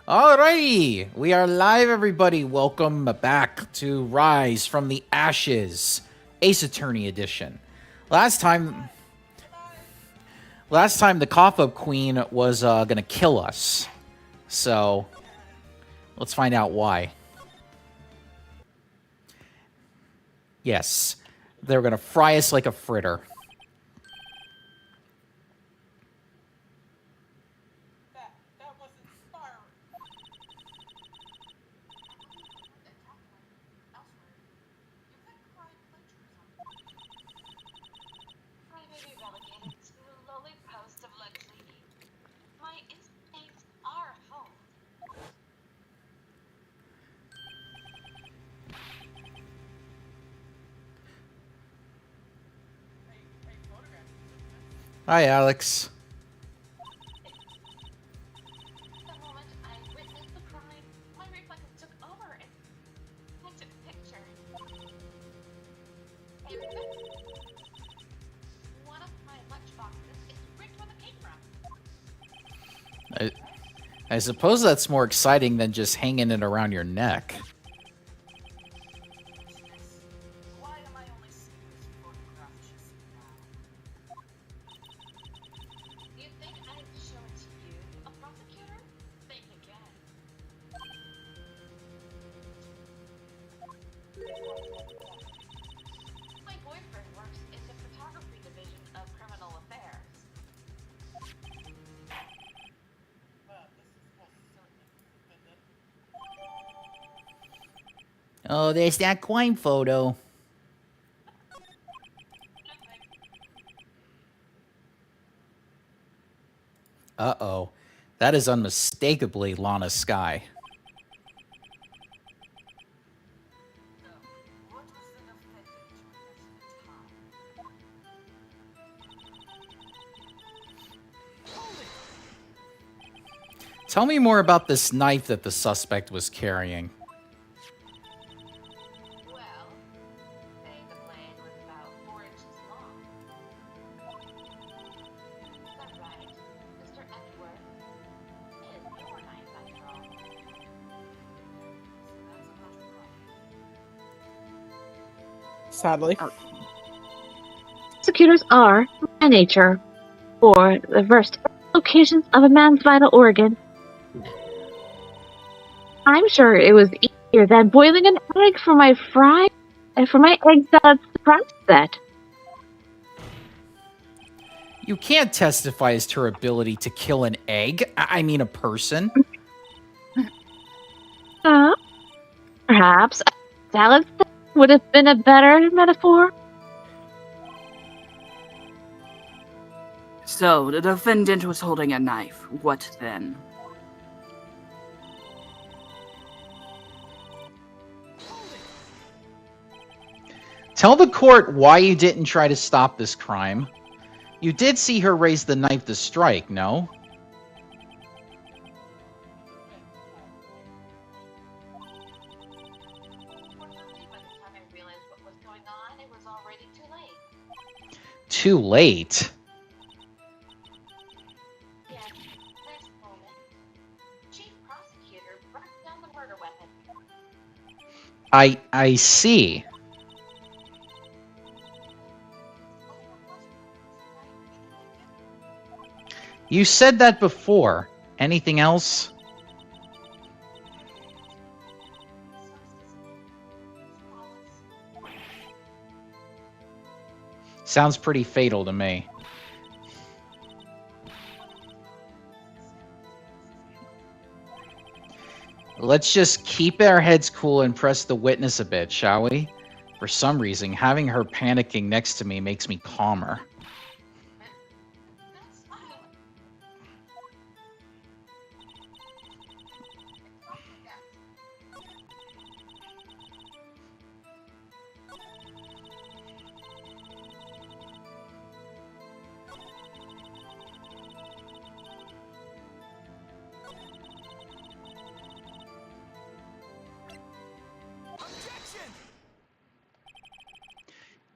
Alrighty, we are live, everybody. Welcome back to Rise from the Ashes, Ace Attorney Edition. Last time, the cough-up queen was gonna kill us, so let's find out why. Yes, they're gonna fry us like a fritter. Hi, Alex. I suppose that's more exciting than just hanging it around your neck. Oh, there's that coin photo. Uh-oh. That is unmistakably Lana Skye. Tell me more about this knife that the suspect was carrying. Sadly. Prosecutors are, by nature, or the first locations of a man's vital organ. I'm sure it was easier than boiling an egg for my egg salad surprise set. You can't testify as to her ability to kill an egg. I mean a person. Perhaps a salad set would have been a better metaphor. So, the defendant was holding a knife. What then? Tell the court why you didn't try to stop this crime. You did see her raise the knife to strike, no? Too late? I see. You said that before. Anything else? Sounds pretty fatal to me. Let's just keep our heads cool and press the witness a bit, shall we? For some reason, having her panicking next to me makes me calmer.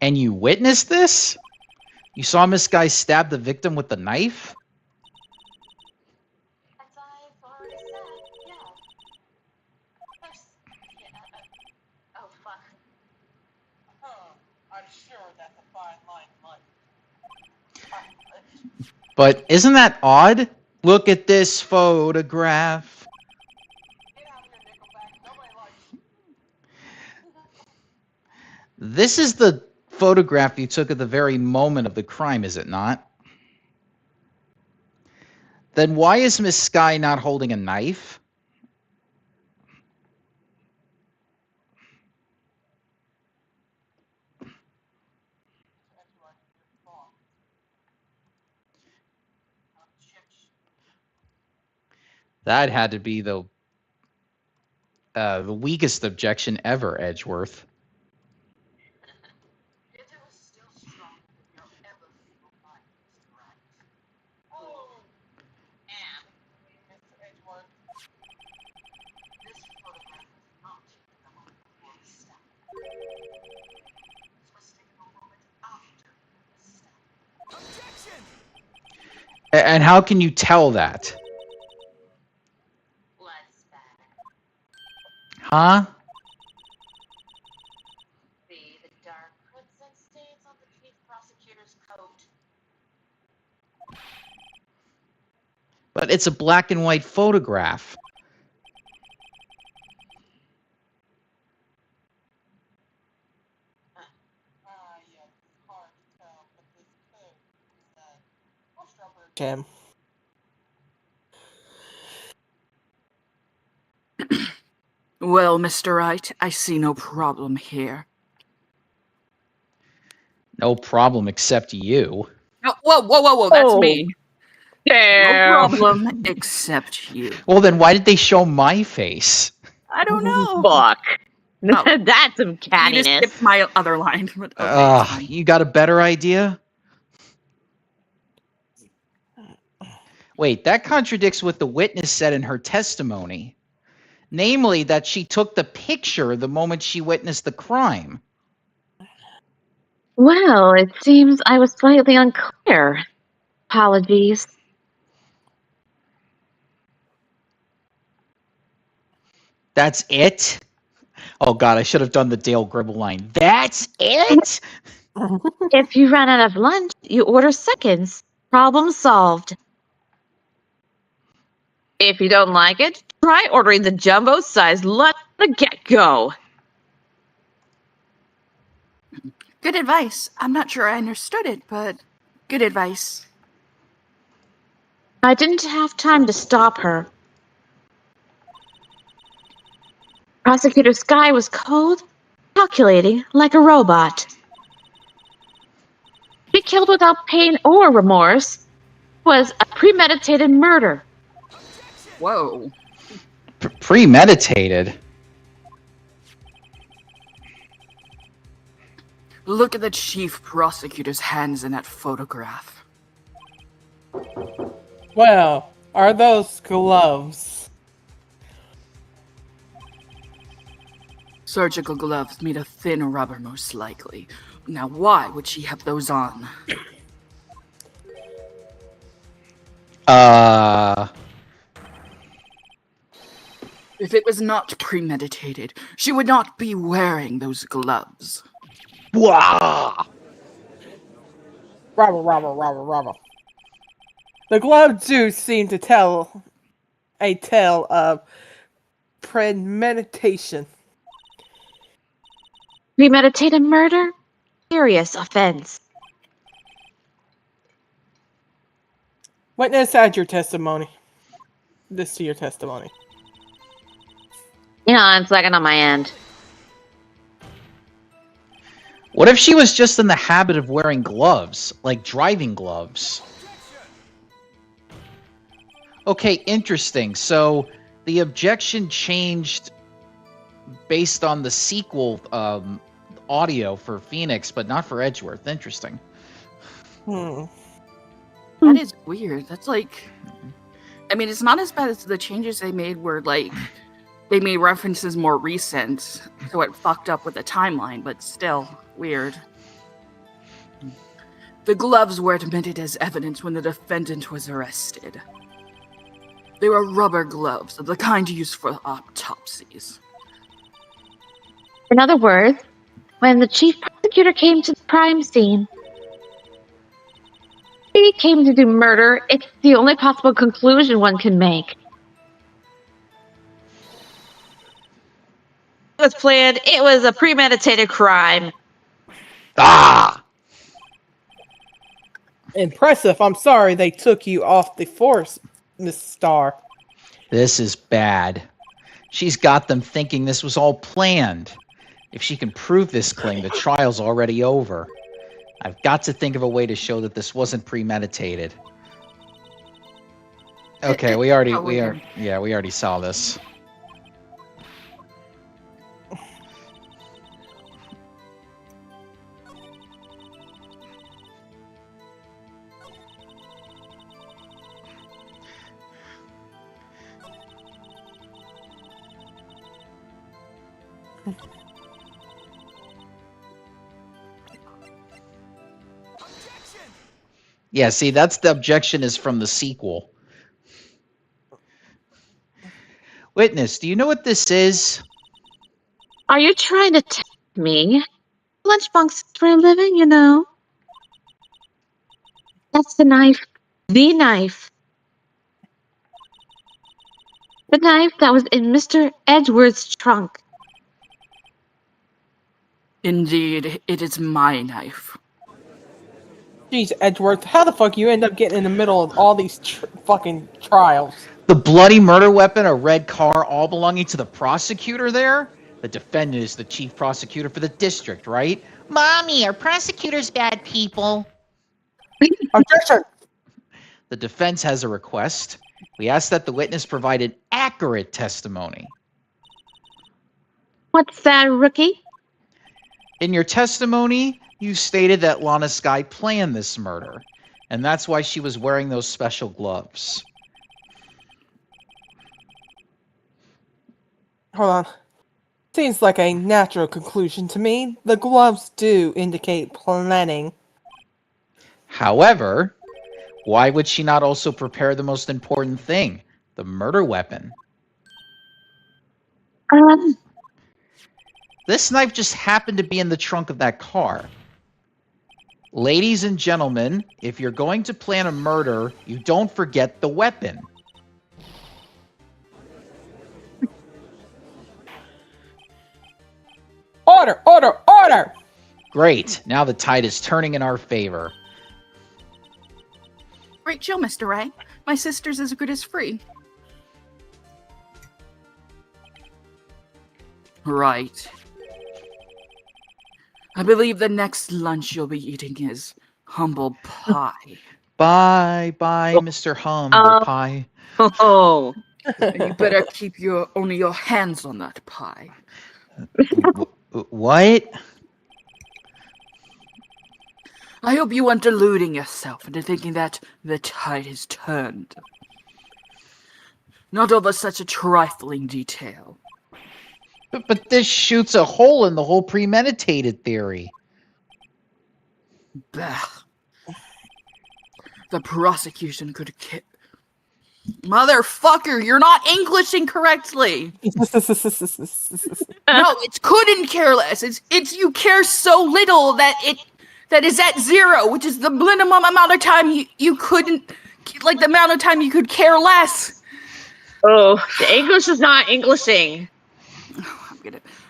And you witnessed this? You saw Miss Guy stab the victim with the knife? But isn't that odd? Look at this photograph. This is the photograph you took at the very moment of the crime, is it not? Then why is Miss Sky not holding a knife? That had to be the weakest objection ever, Edgeworth. And how can you tell that? Huh? See the dark crimson stains on the chief prosecutor's coat. But it's a black and white photograph. Cam. Well, Mr. Wright, I see no problem here. No problem except you. Oh, whoa, that's Oh. me. No Damn. problem except you. Well, then why did they show my face? I don't know. Fuck. Oh. That's some You just cattiness. skipped my other line. But okay, it's fine. You got a better idea? Wait, that contradicts what the witness said in her testimony. Namely, that she took the picture the moment she witnessed the crime. Well, it seems I was slightly unclear. Apologies. That's it? Oh god, I should have done the Dale Gribble line. That's it? If you run out of lunch, you order seconds. Problem solved. If you don't like it, try ordering the jumbo-sized lunch from the get-go. Good advice. I'm not sure I understood it, but good advice. I didn't have time to stop her. Prosecutor Sky was cold, calculating like a robot. She killed without pain or remorse. It was a premeditated murder. Whoa. Premeditated? Look at the chief prosecutor's hands in that photograph. Well, are those gloves? Surgical gloves made of thin rubber, most likely. Now, why would she have those on? If it was not premeditated, she would not be wearing those gloves. Wah! Rubber. The gloves do seem to tell a tale of premeditation. Premeditated murder? Serious offense. Witness, add your testimony. This to your testimony. Hang on a second on my end. What if she was just in the habit of wearing gloves, like driving gloves? Okay, interesting. So the objection changed based on the sequel audio for Phoenix, but not for Edgeworth. Interesting. That is weird. That's like... I mean, it's not as bad as the changes they made where, like, they made references more recent, so it fucked up with the timeline, but still, weird. The gloves were admitted as evidence when the defendant was arrested. They were rubber gloves, of the kind used for autopsies. In other words, when the chief prosecutor came to the crime scene. He came to do murder. It's the only possible conclusion one can make. It was planned. It was a premeditated crime. Ah! Impressive. I'm sorry they took you off the force, Miss Star. This is bad. She's got them thinking this was all planned. If she can prove this claim, the trial's already over. I've got to think of a way to show that this wasn't premeditated. Okay, we already saw this. Yeah, see, that's the objection is from the sequel. Witness, do you know what this is? Are you trying to test me? Lunchbox for a living, you know. That's the knife. The knife. The knife that was in Mr. Edgeworth's trunk. Indeed, it is my knife. Jeez, Edgeworth, how the fuck you end up getting in the middle of all these fucking trials? The bloody murder weapon, a red car, all belonging to the prosecutor there? The defendant is the chief prosecutor for the district, right? Mommy, are prosecutors bad people? Objection! The defense has a request. We ask that the witness provide an accurate testimony. What's that, rookie? In your testimony, you stated that Lana Skye planned this murder, and that's why she was wearing those special gloves. Hold on. Seems like a natural conclusion to me. The gloves do indicate planning. However, why would she not also prepare the most important thing, the murder weapon? This knife just happened to be in the trunk of that car. Ladies and gentlemen, if you're going to plan a murder, you don't forget the weapon. Order! Order! Order! Great. Now the tide is turning in our favor. Great show, Mr. Ray. My sister's as good as free. Right. I believe the next lunch you'll be eating is humble pie. Bye, Mr. Humble Pie. Oh, You better keep only your hands on that pie. What? I hope you aren't deluding yourself into thinking that the tide is turned. Not over such a trifling detail. But this shoots a hole in the whole premeditated theory. Bah. The prosecution could Motherfucker, you're not Englishing correctly. No, it's couldn't care less. It's you care so little that is at 0, which is the minimum amount of time you couldn't, like the amount of time you could care less. oh, the English is not Englishing.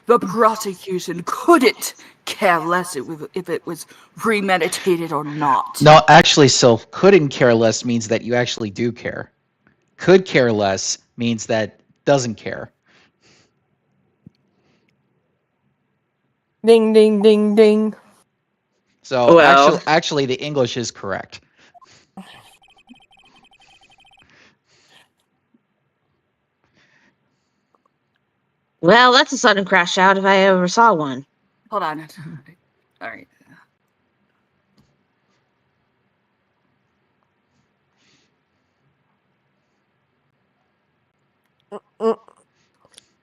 The prosecution couldn't care less if it was premeditated or not. No, actually, Sylph, couldn't care less means that you actually do care. Could care less means that doesn't care. Ding, ding, ding, ding. So Well. actually, the English is correct. Well, that's a sudden crash out if I ever saw one. Hold on. All right.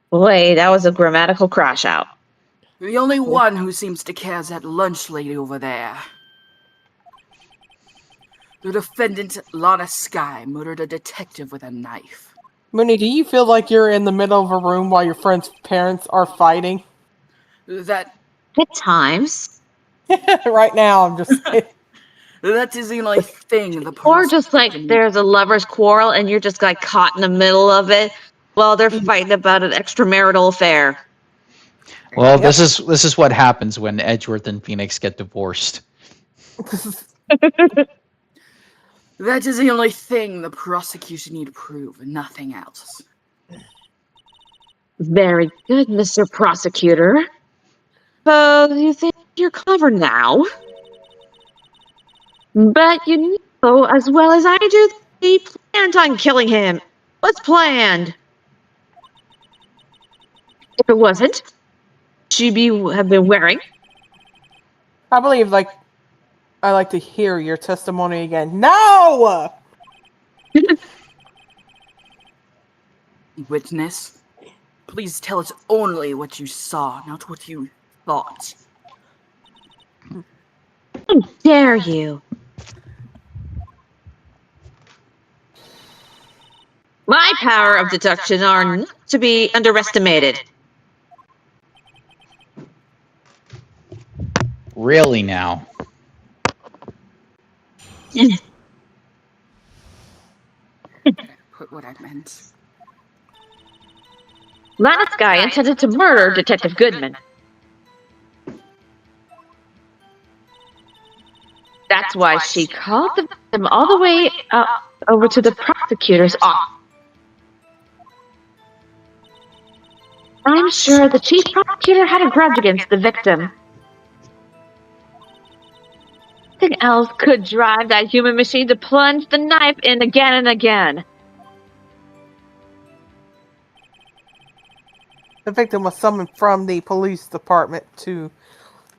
Boy, that was a grammatical crash out. The only one who seems to care is that lunch lady over there. The defendant, Lana Skye, murdered a detective with a knife. Mooney, do you feel like you're in the middle of a room while your friend's parents are fighting? That At times. Right now, I'm just. That is the only thing the Or just like prosecutor there's a lover's quarrel and you're just like caught in the middle of it while they're fighting about an extramarital affair. Well, Yep. this is what happens when Edgeworth and Phoenix get divorced. That is the only thing the prosecution need to prove, and nothing else. Very good, Mr. Prosecutor. So you think you're clever now? But you know as well as I do that he planned on killing him. What's planned? If it wasn't, she'd have been wearing. I believe, like, I like to hear your testimony again. No! Witness, please tell us only what you saw, not what you thought. How dare you? My power of deduction are not to be underestimated. Really now? Put what I meant. Last guy intended to murder Detective Goodman. That's why she called the victim all the way over to the prosecutor's office. I'm sure the chief prosecutor had a grudge against the victim. Nothing else could drive that human machine to plunge the knife in again and again. The victim was summoned from the police department to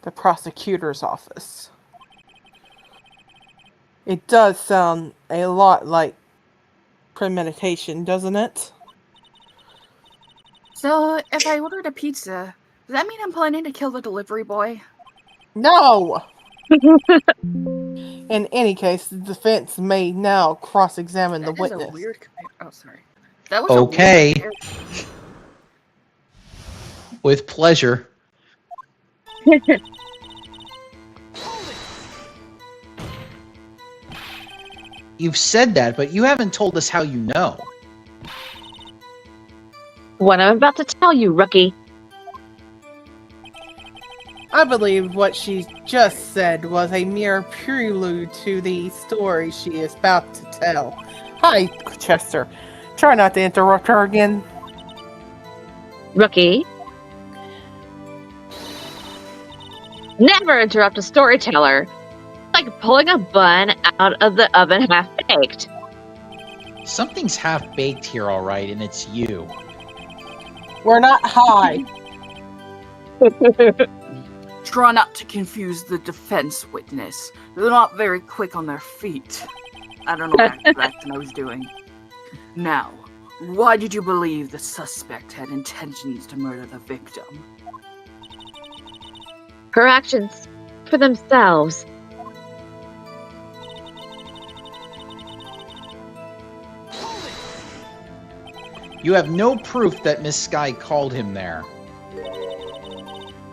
the prosecutor's office. It does sound a lot like premeditation, doesn't it? So, if I ordered a pizza, does that mean I'm planning to kill the delivery boy? No! In any case, the defense may now cross-examine the That is witness. a weird oh, sorry. That was Okay. A weird With pleasure. You've said that, but you haven't told us how you know. What I'm about to tell you, rookie. I believe what she just said was a mere prelude to the story she is about to tell. Hi, Chester. Try not to interrupt her again. Rookie. Never interrupt a storyteller. It's like pulling a bun out of the oven half-baked. Something's half-baked here, all right, and it's you. We're not high. Try not to confuse the defense witness. They're not very quick on their feet. I don't know what accent I was doing. Now, why did you believe the suspect had intentions to murder the victim? Her actions for themselves. You have no proof that Miss Sky called him there.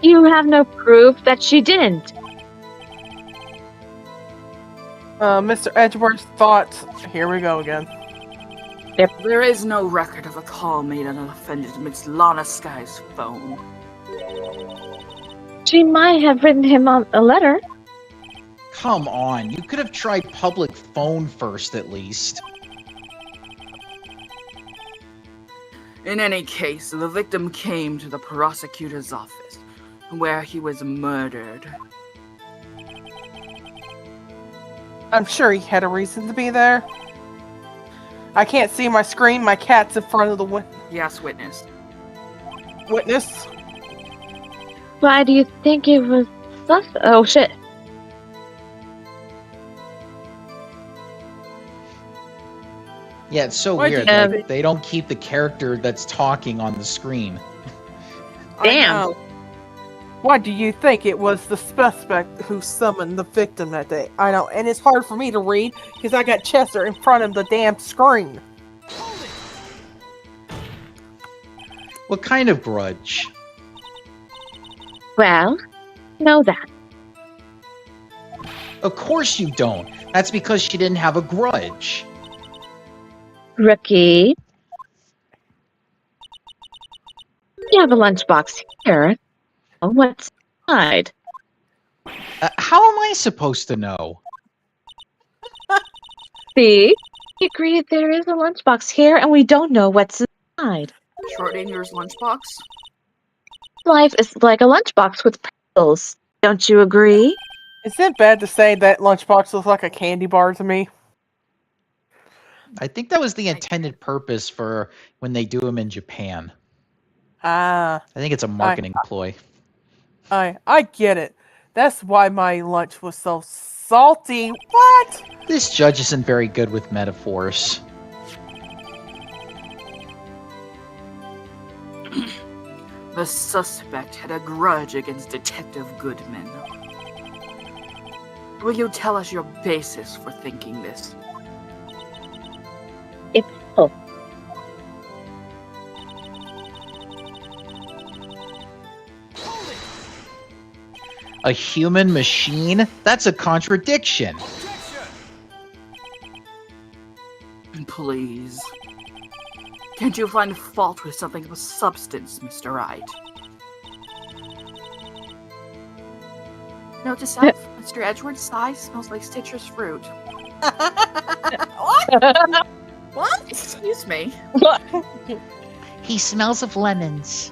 You have no proof that she didn't. Mr. Edgeworth's thoughts. Here we go again. There is no record of a call made on an offended Miss Lana Sky's phone. She might have written him on a letter. Come on, you could have tried public phone first at least. In any case, the victim came to the prosecutor's office, where he was murdered. I'm sure he had a reason to be there. I can't see my screen. My cat's in front of the Yes, witness. witness. Why do you think it was oh shit. Yeah, it's so Why weird. do you Like, think- they don't keep the character that's talking on the screen. Damn. I know. Why do you think it was the suspect who summoned the victim that day? I know, and it's hard for me to read because I got Chester in front of the damn screen. What kind of grudge? Well, know that. Of course you don't. That's because she didn't have a grudge. Rookie. You have a lunchbox here. What's inside? How am I supposed to know? See? We agreed there is a lunchbox here and we don't know what's inside. Schrodinger's lunchbox. Life is like a lunchbox with pretzels. Don't you agree? Is it bad to say that lunchbox looks like a candy bar to me? I think that was the intended purpose for when they do them in Japan. Ah, I think it's a marketing ploy. I get it. That's why my lunch was so salty. What? This judge isn't very good with metaphors. The suspect had a grudge against Detective Goodman. Will you tell us your basis for thinking this? A human machine? That's a contradiction. Please. Can't you find fault with something of substance, Mr. Wright? Note to self, Mr. Edgeworth's sigh smells like citrus fruit. What? What? Excuse me. He smells of lemons.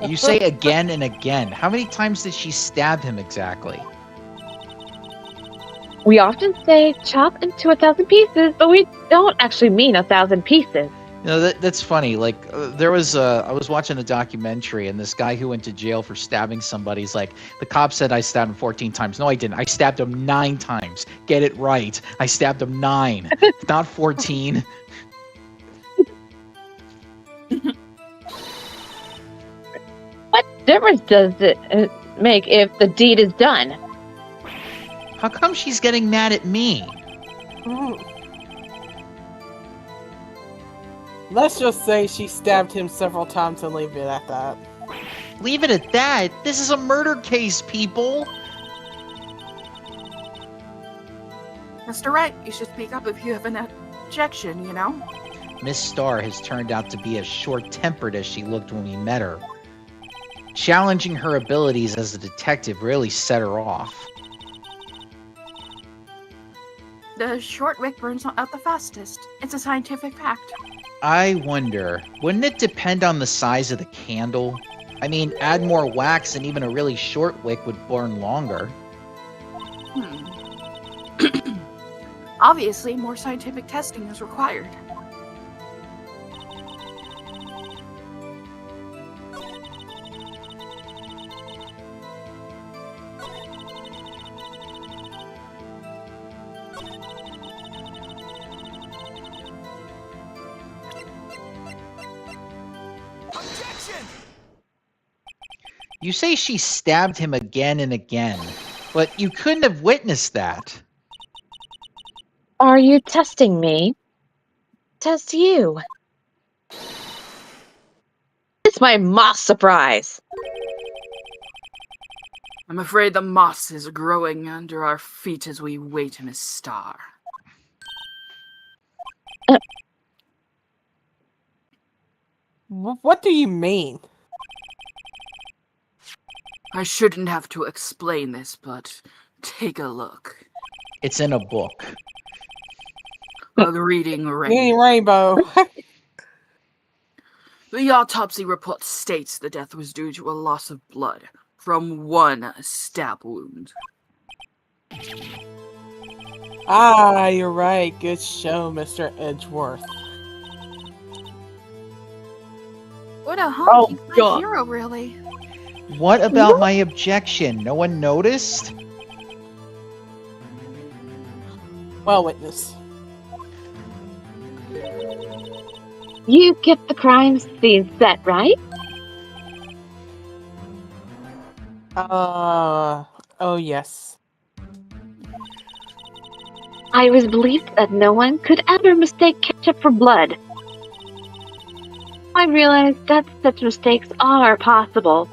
You say again and again. How many times did she stab him exactly? We often say chop into 1,000 pieces, but we don't actually mean 1,000 pieces. You know, that's funny. Like, I was watching a documentary, and this guy who went to jail for stabbing somebody's like, the cop said I stabbed him 14 times. No, I didn't. I stabbed him 9 times. Get it right. I stabbed him 9, not 14. What difference does it make if the deed is done? How come she's getting mad at me? Let's just say she stabbed him several times and leave it at that. Leave it at that. This is a murder case, people. Mr. Wright, you should speak up if you have an objection, you know? Miss Starr has turned out to be as short-tempered as she looked when we met her. Challenging her abilities as a detective really set her off. The short wick burns out the fastest. It's a scientific fact. I wonder, wouldn't it depend on the size of the candle? I mean, add more wax and even a really short wick would burn longer. Obviously, more scientific testing is required. You say she stabbed him again and again, but you couldn't have witnessed that. Are you testing me? Test you. It's my moss surprise. I'm afraid the moss is growing under our feet as we wait, Miss Starr. What do you mean? I shouldn't have to explain this, but take a look. It's in a book. A reading rainbow. Reading rainbow. The autopsy report states the death was due to a loss of blood from one stab wound. Ah, you're right. Good show, Mr. Edgeworth. What a hunk! He's my God. hero, really. What about my objection? No one noticed? Well, witness. You get the crime scene set, right? Oh yes. I was believed that no one could ever mistake ketchup for blood. I realized that such mistakes are possible.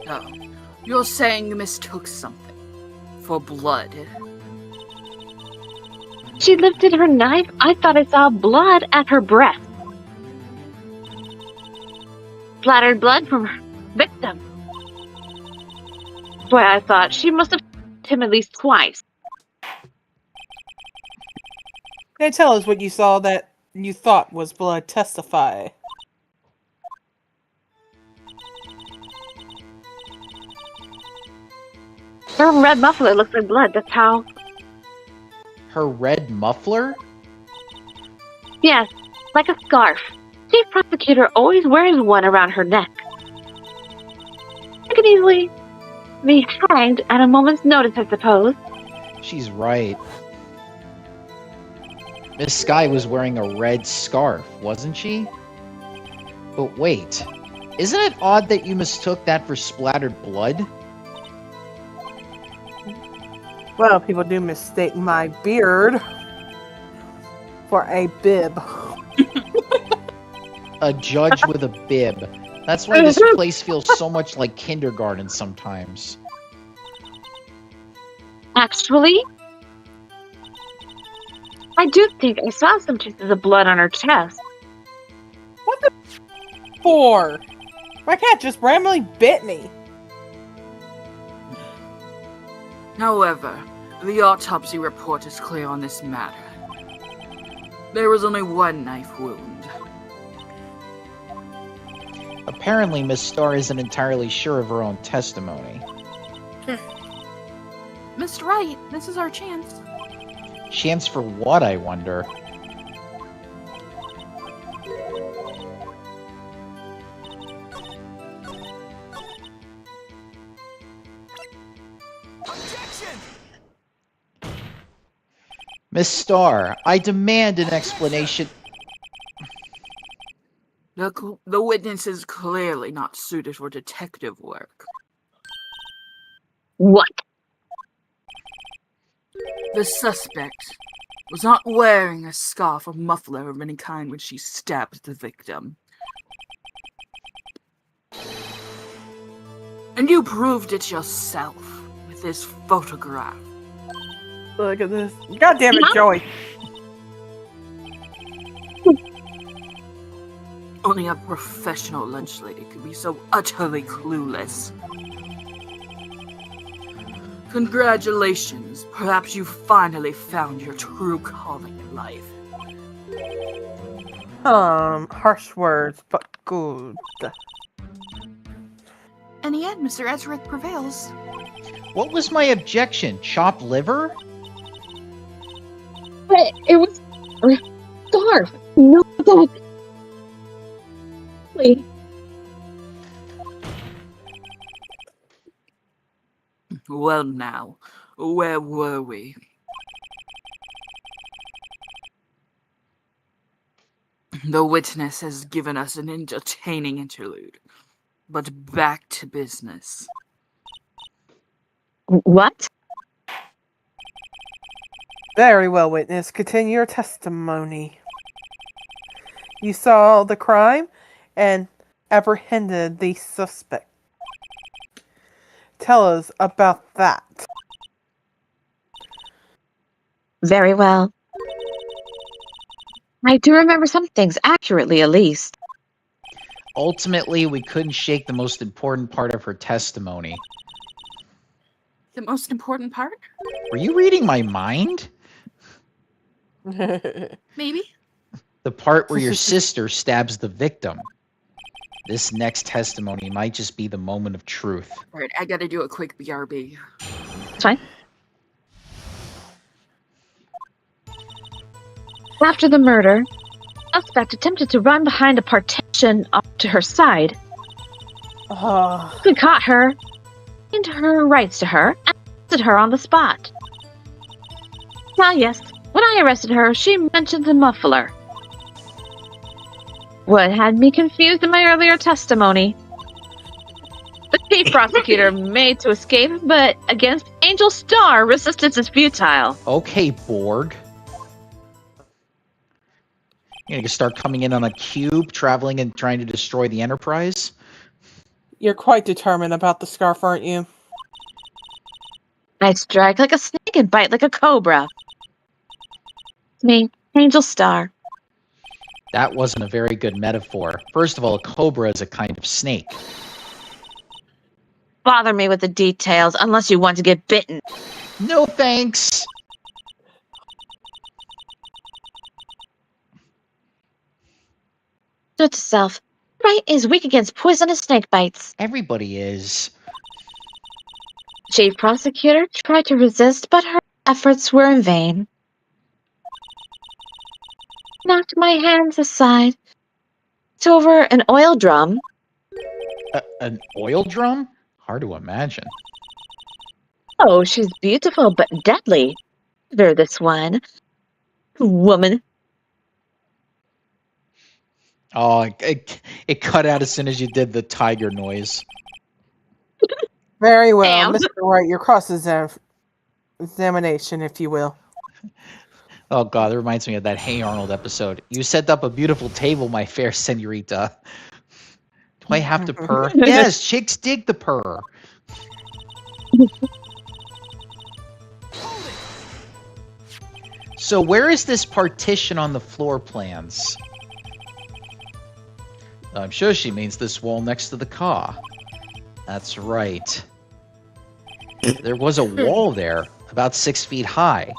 Oh, you're saying you mistook something for blood? She lifted her knife. I thought I saw blood at her breast. Splattered blood from her victim. That's why I thought she must have hit him at least twice. Now tell us what you saw that you thought was blood. Testify. Her red muffler looks like blood. That's how. Her red muffler? Yes, like a scarf. Chief prosecutor always wears one around her neck. She could easily be hanged at a moment's notice, I suppose. She's right. Miss Sky was wearing a red scarf, wasn't she? But wait, isn't it odd that you mistook that for splattered blood? Well, people do mistake my beard for a bib. A judge with a bib. That's why this place feels so much like kindergarten sometimes. Actually, I do think I saw some traces of blood on her chest. What the for? My cat just randomly bit me. However, the autopsy report is clear on this matter. There was only one knife wound. Apparently, Miss Starr isn't entirely sure of her own testimony. Mr. Wright, this is our chance. Chance for what, I wonder? Miss Starr, I demand an explanation. The witness is clearly not suited for detective work. What? The suspect was not wearing a scarf or muffler of any kind when she stabbed the victim. And you proved it yourself with this photograph. Look at this. God damn it, Joey. Only a professional lunch lady could be so utterly clueless. Congratulations. Perhaps you finally found your true calling in life. Harsh words, but good. In the end, Mr. Ezric prevails. What was my objection? Chopped liver? But it was a scarf. No, that. Wait. Well now, where were we? The witness has given us an entertaining interlude, but back to business. What? Very well, witness. Continue your testimony. You saw the crime and apprehended the suspect. Tell us about that. Very well. I do remember some things accurately, at least. Ultimately, we couldn't shake the most important part of her testimony. The most important part? Were you reading my mind? Maybe. The part where your sister stabs the victim. This next testimony might just be the moment of truth. Alright, I gotta do a quick BRB. It's fine. After the murder, the suspect attempted to run behind a partition off to her side. We caught her, gained her rights to her, and arrested her on the spot. Ah, yes. When I arrested her, she mentioned the muffler. What had me confused in my earlier testimony. The chief prosecutor made to escape, but against Angel Star, resistance is futile. Okay, Borg. You're gonna start coming in on a cube, traveling and trying to destroy the Enterprise? You're quite determined about the scarf, aren't you? I strike like a snake and bite like a cobra. It's me, Angel Star. That wasn't a very good metaphor. First of all, a cobra is a kind of snake. Bother me with the details unless you want to get bitten. No thanks! Note to self, right is weak against poisonous snake bites. Everybody is. Chief Prosecutor tried to resist, but her efforts were in vain. Knocked my hands aside. It's over an oil drum. An oil drum? Hard to imagine. Oh, she's beautiful but deadly. There, this one. Woman. Oh, it cut out as soon as you did the tiger noise. Very well, Damn. Mr. Wright. Your cross-examination, if you will. Oh god, that reminds me of that Hey Arnold episode. You set up a beautiful table, my fair senorita. Do I have to purr? Yes, chicks dig the purr. So where is this partition on the floor plans? I'm sure she means this wall next to the car. That's right. There was a wall there, about 6 feet high.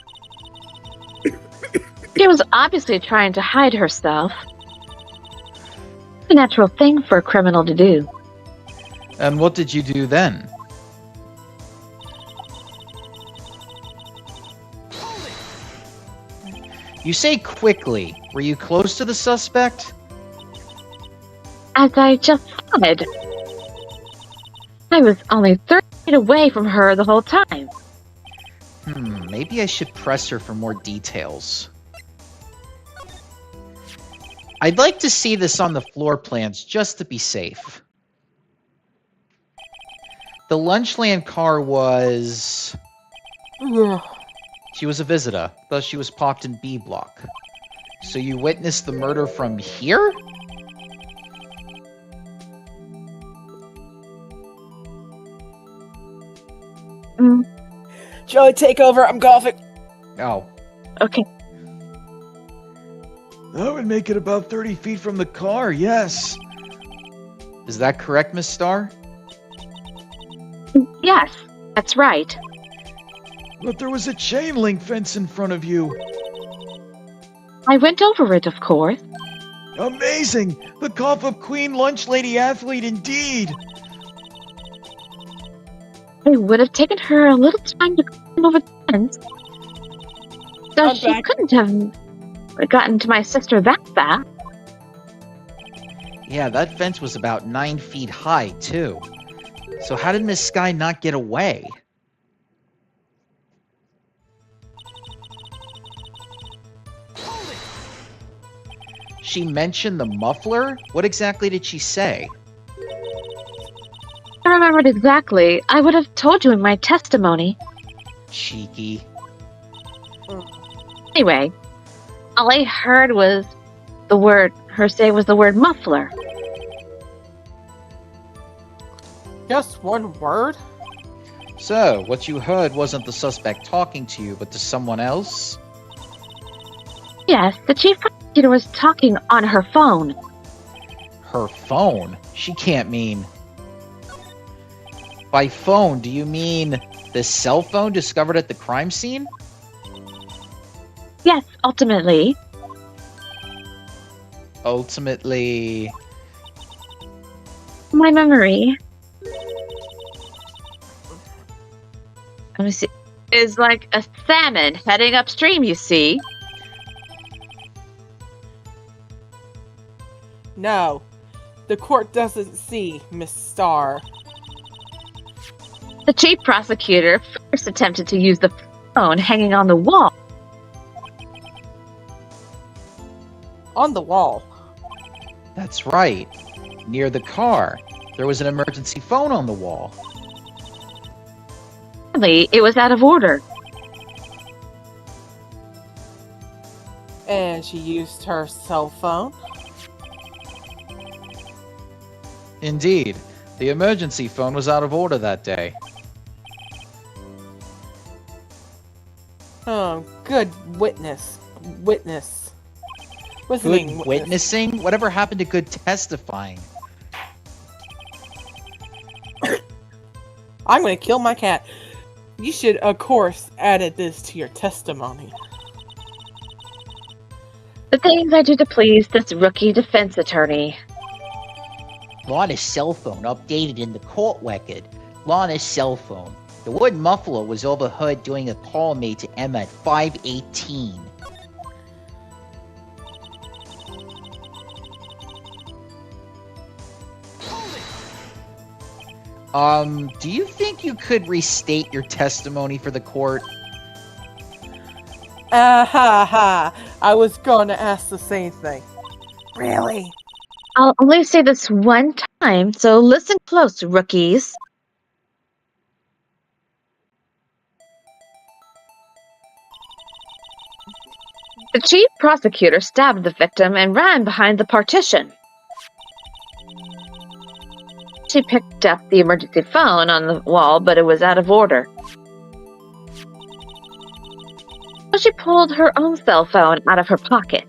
She was obviously trying to hide herself. It's a natural thing for a criminal to do. And what did you do then? You say quickly. Were you close to the suspect? As I just said, I was only 30 feet away from her the whole time. Maybe I should press her for more details. I'd like to see this on the floor plans just to be safe. The Lunchland car was... Ugh. She was a visitor, thus she was parked in B block. So you witnessed the murder from here? Joey, take over. I'm golfing. Oh. Okay. That would make it about 30 feet from the car, yes. Is that correct, Miss Starr? Yes, that's right. But there was a chain link fence in front of you. I went over it, of course. Amazing! The cough of Queen Lunch Lady Athlete indeed! It would have taken her a little time to climb over the fence. So I'm she back. couldn't have gotten to my sister that fast. Yeah, that fence was about 9 feet high, too. So how did Miss Sky not get away? She mentioned the muffler? What exactly did she say? I remembered exactly. I would have told you in my testimony. Cheeky. Anyway, all I heard was her say was the word muffler. Just one word? So, what you heard wasn't the suspect talking to you, but to someone else? Yes, the chief prosecutor was talking on her phone. Her phone? She can't mean... By phone, do you mean the cell phone discovered at the crime scene? Yes, ultimately. Ultimately... My memory. Let me see. Is like a salmon heading upstream, you see. No. The court doesn't see, Miss Starr. The chief prosecutor first attempted to use the phone hanging on the wall. On the wall. That's right. Near the car. There was an emergency phone on the wall. It was out of order. And she used her cell phone. Indeed. The emergency phone was out of order that day. Oh, good witness. Witness. What's the Good name? witnessing? Whatever happened to good testifying? I'm gonna kill my cat. You should, of course, added this to your testimony. The things I do to please this rookie defense attorney. Lana's cell phone updated in the court record. Lana's cell phone. The wood muffler was overheard doing a call made to Emma at 5:18. Do you think you could restate your testimony for the court? Ah ha ha! I was going to ask the same thing. Really? I'll only say this one time, so listen close, rookies. The chief prosecutor stabbed the victim and ran behind the partition. She picked up the emergency phone on the wall, but it was out of order. So she pulled her own cell phone out of her pocket.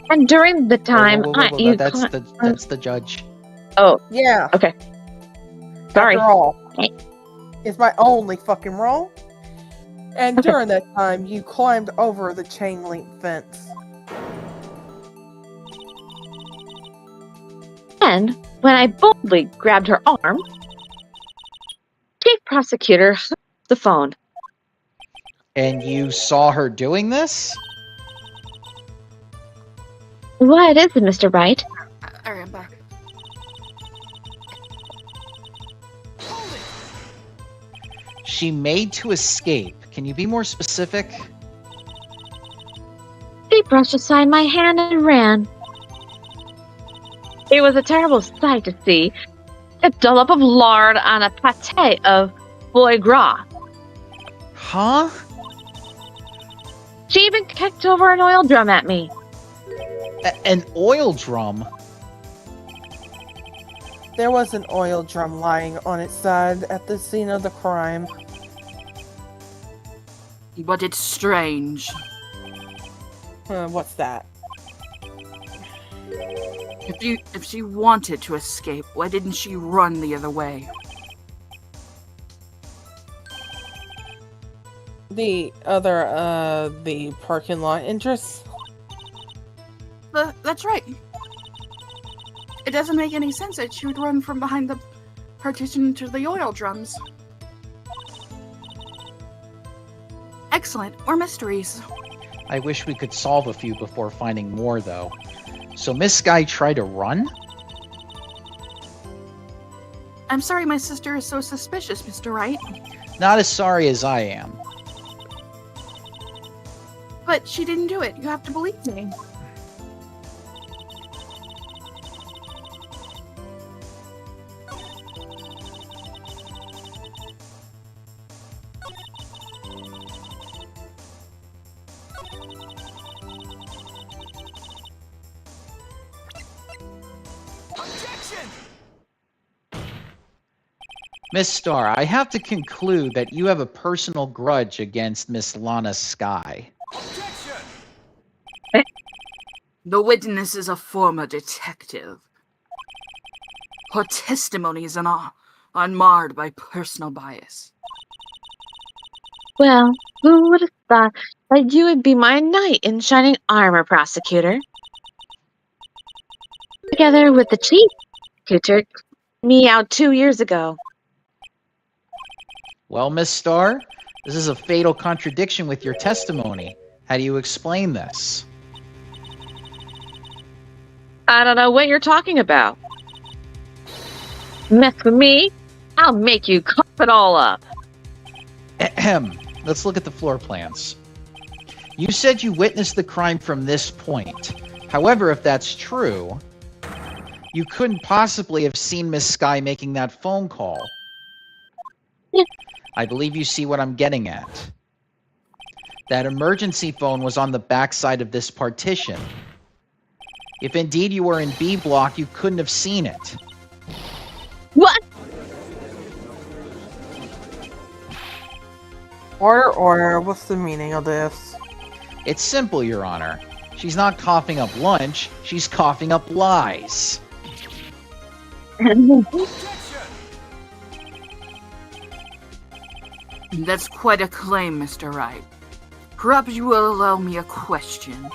And during the time, That's the judge. Oh, Yeah. okay. Sorry. After all, it's my only fucking role. And during that time, you climbed over the chain link fence. Then, when I boldly grabbed her arm, chief prosecutor hung up the phone. And you saw her doing this? What is it, Mr. Wright? Alright, I'm back. She made to escape. Can you be more specific? She brushed aside my hand and ran. It was a terrible sight to see. A dollop of lard on a pate of foie gras. Huh? She even kicked over an oil drum at me. An oil drum? There was an oil drum lying on its side at the scene of the crime. But it's strange. What's that? If she wanted to escape, why didn't she run the other way? The parking lot entrance? That's right. It doesn't make any sense that she would run from behind the partition to the oil drums. Excellent. Or mysteries. I wish we could solve a few before finding more, though. So Miss Sky tried to run? I'm sorry my sister is so suspicious, Mr. Wright. Not as sorry as I am. But she didn't do it. You have to believe me. Miss Starr, I have to conclude that you have a personal grudge against Miss Lana Sky. The witness is a former detective. Her testimony is unmarred by personal bias. Well, who would have thought that you would be my knight in shining armor, prosecutor? Together with the chief prosecutor, me out 2 years ago. Well, Miss Starr, this is a fatal contradiction with your testimony. How do you explain this? I don't know what you're talking about. Mess with me, I'll make you cough it all up. Ahem. Let's look at the floor plans. You said you witnessed the crime from this point. However, if that's true, you couldn't possibly have seen Miss Sky making that phone call. Yeah. I believe you see what I'm getting at. That emergency phone was on the backside of this partition. If indeed you were in B block, you couldn't have seen it. What? Order, what's the meaning of this? It's simple, Your Honor. She's not coughing up lunch, she's coughing up lies. That's quite a claim, Mr. Wright. Perhaps you will allow me a question.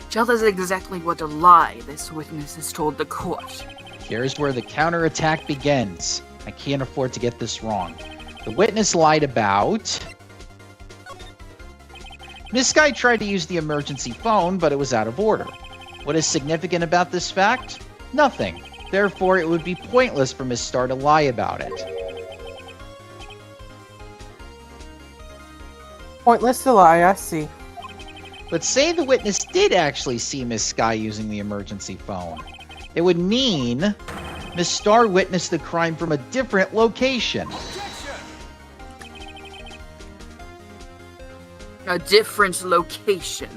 Tell us exactly what a lie this witness has told the court. Here's where the counterattack begins. I can't afford to get this wrong. The witness lied about... Miss Sky tried to use the emergency phone, but it was out of order. What is significant about this fact? Nothing. Therefore, it would be pointless for Miss Star to lie about it. Pointless to lie, I see. But say the witness did actually see Miss Sky using the emergency phone. It would mean Miss Star witnessed the crime from a different location. A different location.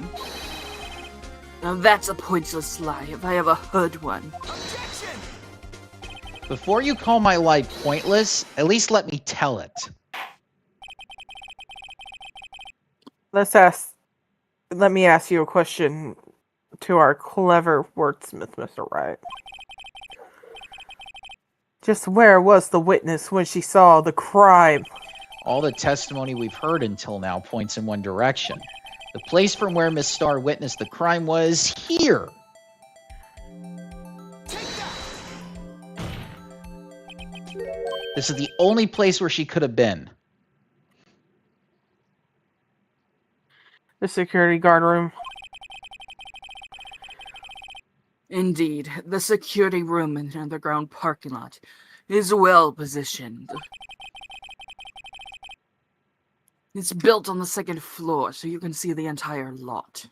Now that's a pointless lie if I ever heard one. Before you call my lie pointless, at least let me tell it. Let me ask you a question to our clever wordsmith, Mr. Wright. Just where was the witness when she saw the crime? All the testimony we've heard until now points in one direction. The place from where Miss Star witnessed the crime was here. This is the only place where she could have been. The security guard room. Indeed, the security room in the underground parking lot is well positioned. It's built on the second floor, so you can see the entire lot.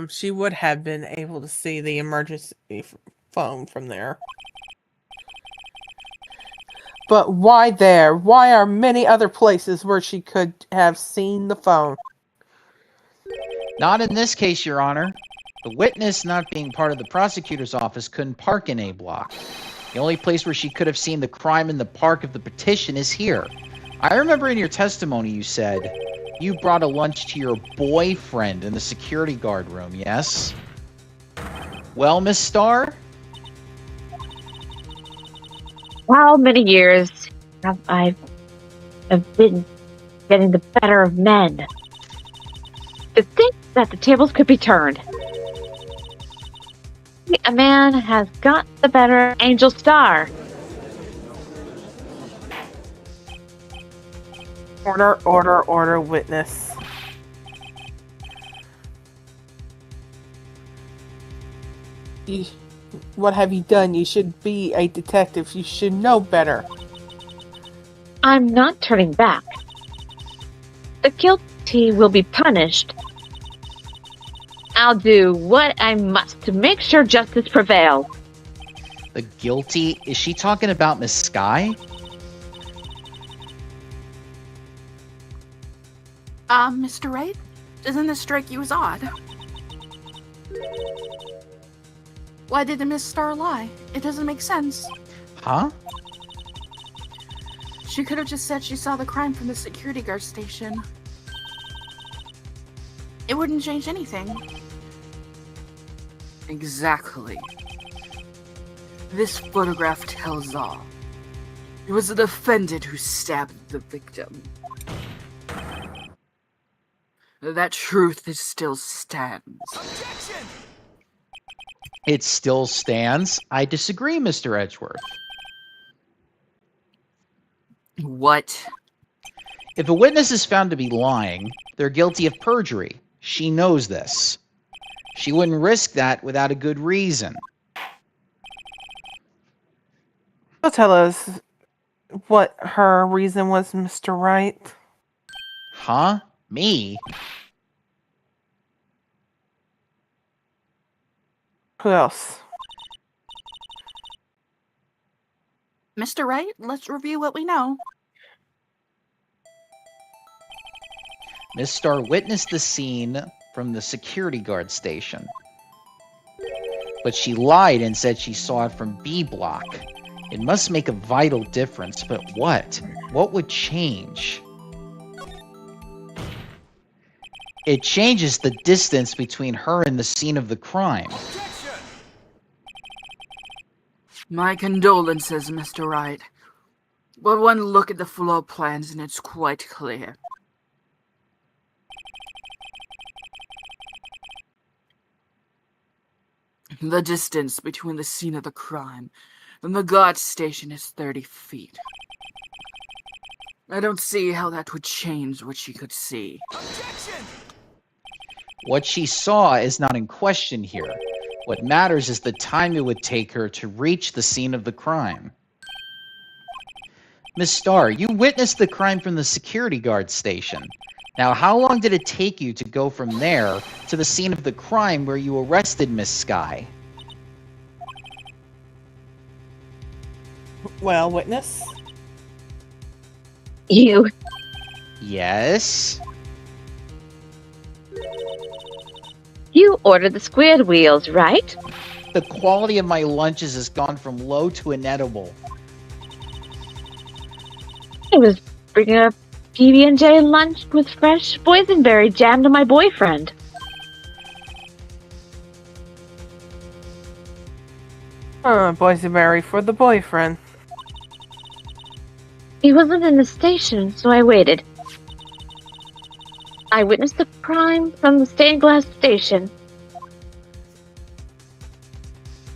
She would have been able to see the emergency phone from there. But why there? Why are many other places where she could have seen the phone? Not in this case, Your Honor. The witness, not being part of the prosecutor's office, couldn't park in A block. The only place where she could have seen the crime in the park of the petition is here. I remember in your testimony you said you brought a lunch to your boyfriend in the security guard room, yes? Well, Miss Star? How many years have I been getting the better of men? To think that the tables could be turned. A man has got the better of Angel Star. Order, witness. What have you done? You should be a detective. You should know better. I'm not turning back. The guilty will be punished. I'll do what I must to make sure justice prevails. The guilty? Is she talking about Miss Sky? Mr. Wright? Doesn't this strike you as odd? Why did the Miss Star lie? It doesn't make sense. Huh? She could have just said she saw the crime from the security guard station. It wouldn't change anything. Exactly. This photograph tells all. It was the defendant who stabbed the victim. That truth still stands. Objection! It still stands? I disagree, Mr. Edgeworth. What? If a witness is found to be lying, they're guilty of perjury. She knows this. She wouldn't risk that without a good reason. So tell us what her reason was, Mr. Wright. Huh? Me? Who else? Mr. Wright, let's review what we know. Miss Starr witnessed the scene from the security guard station. But she lied and said she saw it from B block. It must make a vital difference, but what? What would change? It changes the distance between her and the scene of the crime. My condolences, Mr. Wright. But one look at the floor plans and it's quite clear. The distance between the scene of the crime and the guard station is 30 feet. I don't see how that would change what she could see. What she saw is not in question here. What matters is the time it would take her to reach the scene of the crime. Miss Starr, you witnessed the crime from the security guard station. Now, how long did it take you to go from there to the scene of the crime where you arrested Miss Skye? Well, witness? You. Yes? You ordered the squid wheels, right? The quality of my lunches has gone from low to inedible. I was bringing a PB&J lunch with fresh boysenberry jam to my boyfriend. Boysenberry for the boyfriend. He wasn't in the station, so I waited. I witnessed the crime from the stained glass station.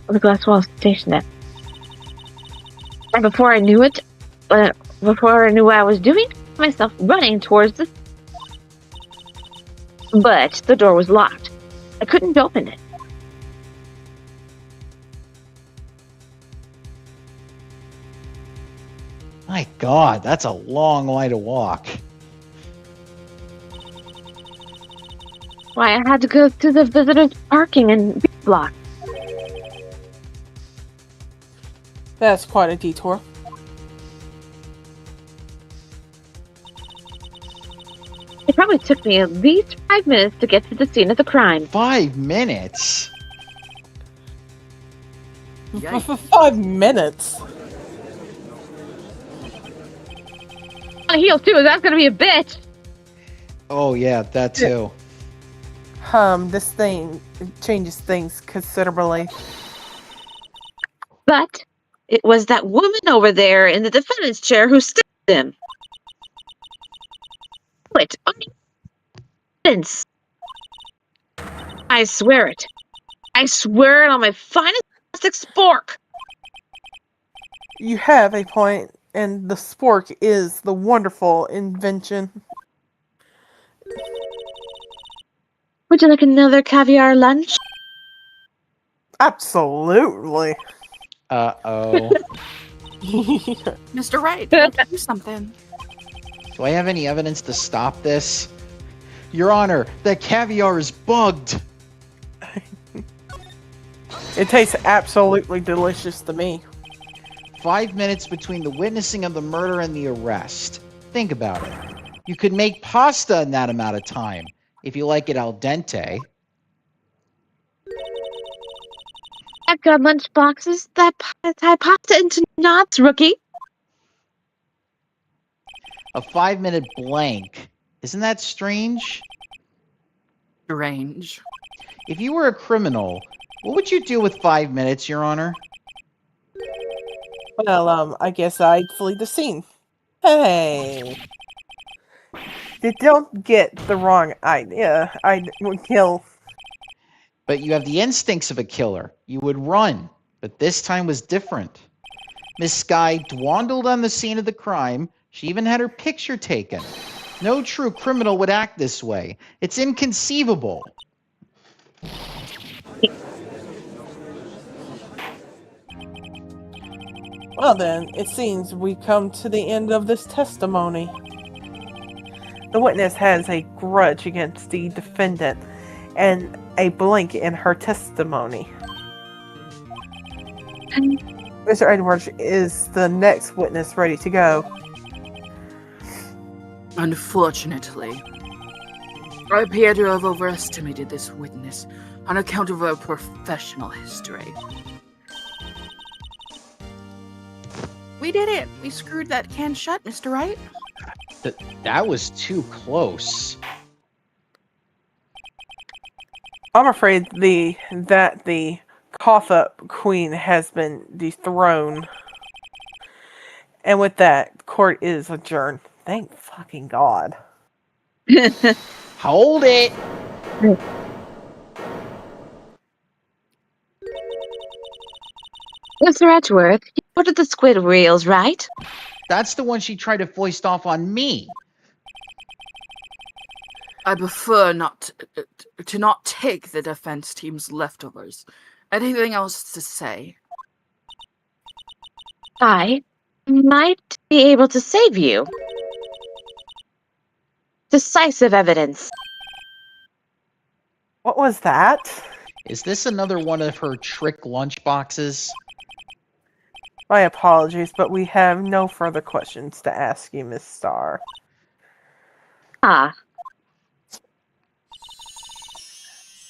The glass wall station there. And before I knew it, before I knew what I was doing, I found myself running towards the... But the door was locked. I couldn't open it. My God, that's a long way to walk. Why, I had to go through the visitors' parking and B block. That's quite a detour. It probably took me at least 5 minutes to get to the scene of the crime. 5 minutes? Yikes. 5 minutes? On heels too, that's gonna be a bitch! Oh yeah, that too. This thing changes things considerably. But it was that woman over there in the defendant's chair who stabbed him. Wait, evidence. I swear it. I swear it on my finest plastic spork. You have a point, and the spork is the wonderful invention. Would you like another caviar lunch? Absolutely. Uh-oh. Mr. Wright, let's do something. Do I have any evidence to stop this? Your Honor, that caviar is bugged! It tastes absolutely delicious to me. 5 minutes between the witnessing of the murder and the arrest. Think about it. You could make pasta in that amount of time, if you like it al dente. I've got lunch boxes that tie pasta into knots, rookie. A 5-minute blank. Isn't that strange? Strange. If you were a criminal, what would you do with 5 minutes, Your Honor? Well, I guess I'd flee the scene. Hey. You don't get the wrong idea. I would kill. But you have the instincts of a killer. You would run. But this time was different. Miss Skye dawdled on the scene of the crime. She even had her picture taken. No true criminal would act this way. It's inconceivable. Well then, it seems we come to the end of this testimony. The witness has a grudge against the defendant and a blank in her testimony. Mr. Edwards is the next witness ready to go. Unfortunately, I appear to have overestimated this witness on account of her professional history. We did it! We screwed that can shut, Mr. Wright. That was too close. I'm afraid that the cough-up queen has been dethroned. And with that, court is adjourned. Thank fucking God. Hold it! Mr. Edgeworth, you ordered the squid reels, right? That's the one she tried to foist off on me. I prefer to not take the defense team's leftovers. Anything else to say? I might be able to save you. Decisive evidence. What was that? Is this another one of her trick lunch boxes? My apologies, but we have no further questions to ask you, Miss Starr. Ah.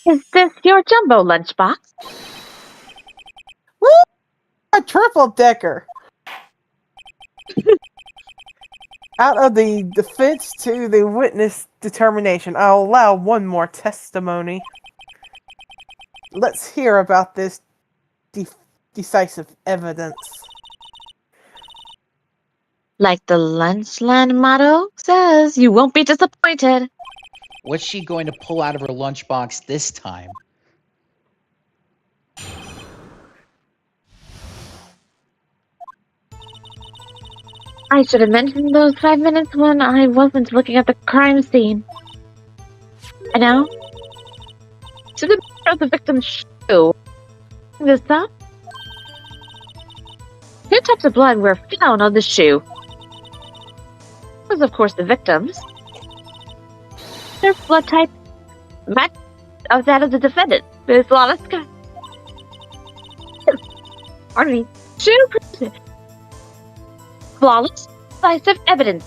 Is this your jumbo lunchbox? Woo! A triple decker! Out of the defense to the witness determination, I'll allow one more testimony. Let's hear about this decisive evidence. Like the Lunchland motto says, you won't be disappointed. What's she going to pull out of her lunchbox this time? I should have mentioned those 5 minutes when I wasn't looking at the crime scene. I know. To the of the victim's shoe. This up. 2 types of blood were found on the shoe. Was of course the victim's. Their blood type matched of that of the defendant, Ms. Lalaska. Pardon me. Shoe proof. Flawless, decisive evidence.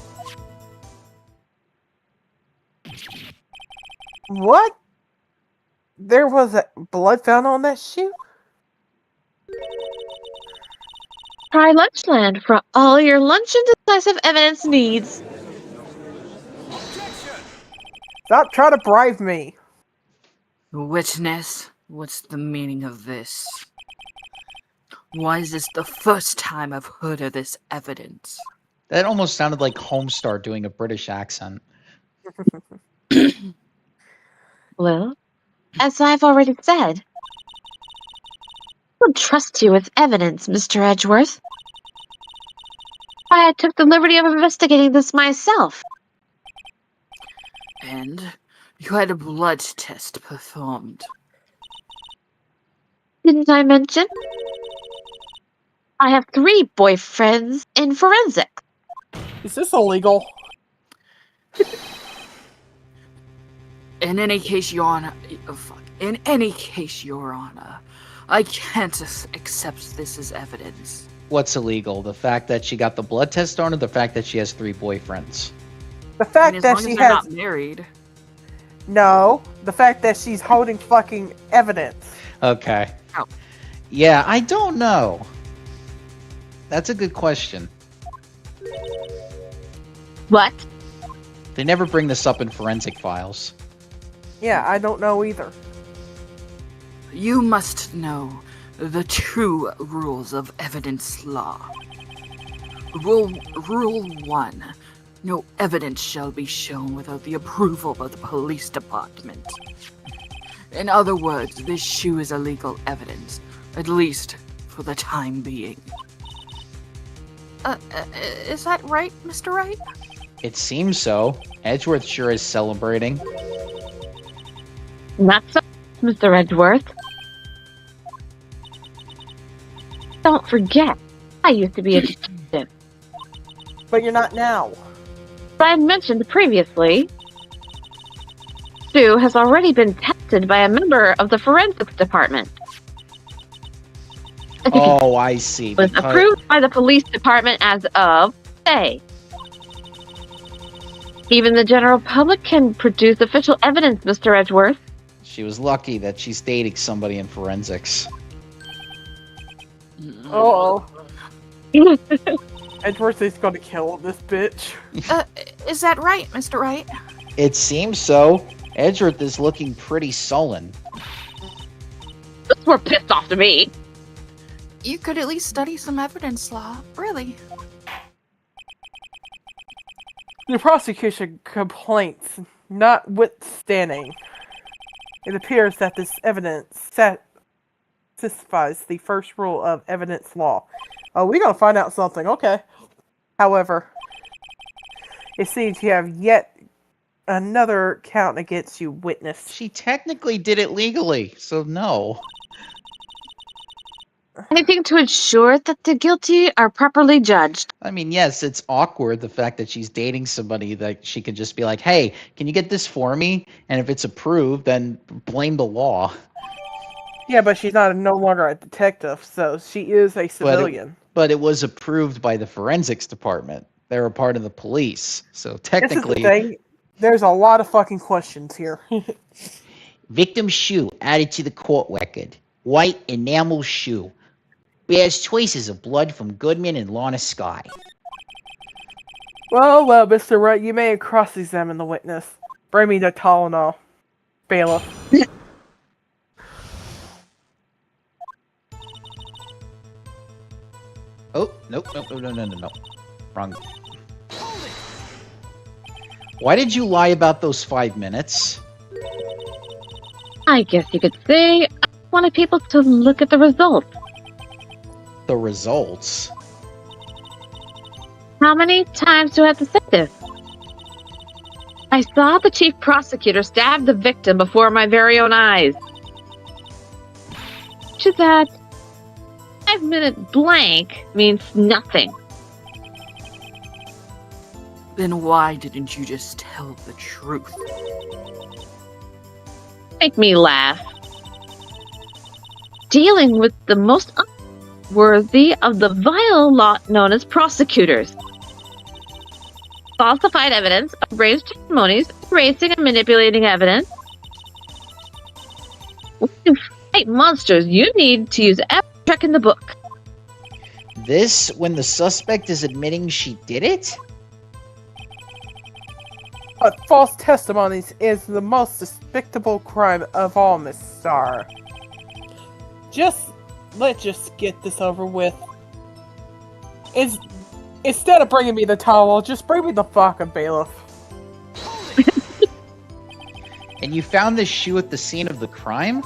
What? There was blood found on that shoe? Try Lunchland for all your lunch and decisive evidence needs. Stop trying to bribe me. Witness, what's the meaning of this? Why is this the first time I've heard of this evidence? That almost sounded like Homestar doing a British accent. Well, as I've already said, I don't trust you with evidence, Mr. Edgeworth. I took the liberty of investigating this myself. And you had a blood test performed. Didn't I mention? I have 3 boyfriends in forensics. Is this illegal? In any case, Your Honor, In any case, Your Honor, I can't accept this as evidence. What's illegal? The fact that she got the blood test on, or the fact that she has 3 boyfriends? The fact as that long she as they're has not married. no, the fact that she's holding fucking evidence. Okay. Oh. Yeah, I don't know. That's a good question. What? They never bring this up in forensic files. Yeah, I don't know either. You must know the true rules of evidence law. Rule 1. No evidence shall be shown without the approval of the police department. In other words, this shoe is illegal evidence, at least for the time being. Is that right, Mr. Wright? It seems so. Edgeworth sure is celebrating. Not so, Mr. Edgeworth. Don't forget, I used to be a detective. But you're not now. As I mentioned previously, Sue has already been tested by a member of the forensics department. I think Oh, I see. it was because- approved by the police department as of today. Even the general public can produce official evidence, Mr. Edgeworth. She was lucky that she's dating somebody in forensics. Oh, Edgeworth is gonna kill this bitch. Is that right, Mr. Wright? It seems so. Edgeworth is looking pretty sullen. Those were pissed off to me. You could at least study some evidence law, really. The prosecution complaints notwithstanding, it appears that this evidence satisfies the first rule of evidence law. Oh, we're gonna find out something. Okay. However, it seems you have yet another count against you, witness. She technically did it legally, so no. Anything to ensure that the guilty are properly judged. I mean, yes, it's awkward the fact that she's dating somebody that she can just be like, hey, can you get this for me? And if it's approved, then blame the law. Yeah, but she's no longer a detective, so she is a civilian. But it was approved by the forensics department. They're a part of the police. So This is the technically, thing. There's a lot of fucking questions here. victim shoe added to the court record. White enamel shoe. Bears traces of blood from Goodman and Lorna Sky. Well, Mr. Wright, you may cross-examine the witness. Bring me the Tylenol, bailiff. Oh, nope, no. Wrong. Why did you lie about those 5 minutes? I guess you could say I wanted people to look at the results. The results? How many times do I have to say this? I saw the chief prosecutor stab the victim before my very own eyes. To that, 5-minute blank means nothing. Then why didn't you just tell the truth? Make me laugh. Dealing with the most unworthy of the vile lot known as prosecutors. Falsified evidence, arranged testimonies, erasing and manipulating evidence. When you fight monsters, you need to use every trick in the book. This when the suspect is admitting she did it? But false testimonies is the most despicable crime of all, Miss Starr. Let's just get this over with. Instead of bringing me the towel, just bring me the fucking bailiff. And you found this shoe at the scene of the crime?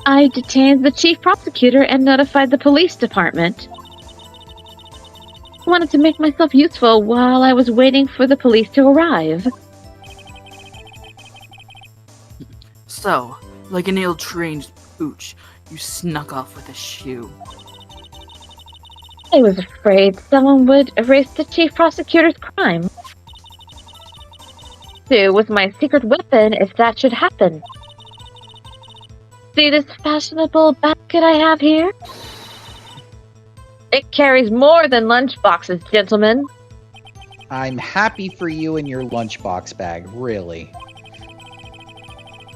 I detained the chief prosecutor and notified the police department. I wanted to make myself useful while I was waiting for the police to arrive. So, like an ill-trained pooch, you snuck off with a shoe. I was afraid someone would erase the chief prosecutor's crime. Do with my secret weapon if that should happen. See this fashionable basket I have here? It carries more than lunchboxes, gentlemen. I'm happy for you and your lunchbox bag, really.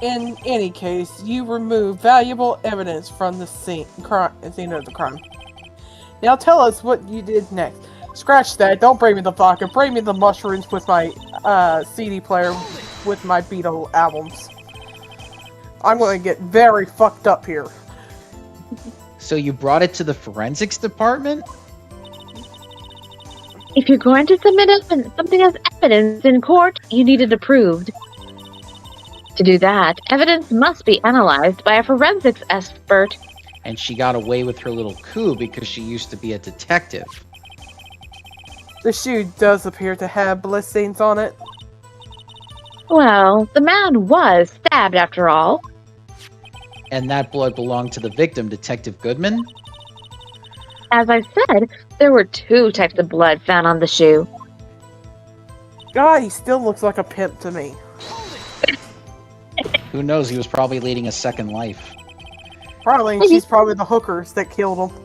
In any case, you remove valuable evidence from the scene of the crime. Now tell us what you did next. Scratch that. Don't bring me the vodka. Bring me the mushrooms with my CD player with my Beatle albums. I'm going to get very fucked up here. So you brought it to the forensics department? If you're going to submit something as evidence in court, you need it approved. To do that, evidence must be analyzed by a forensics expert. And she got away with her little coup because she used to be a detective. The shoe does appear to have blood stains on it. Well, the man was stabbed after all. And that blood belonged to the victim, Detective Goodman? As I said, there were 2 types of blood found on the shoe. God, he still looks like a pimp to me. Who knows, he was probably leading a second life. Probably, she's probably the hookers that killed him.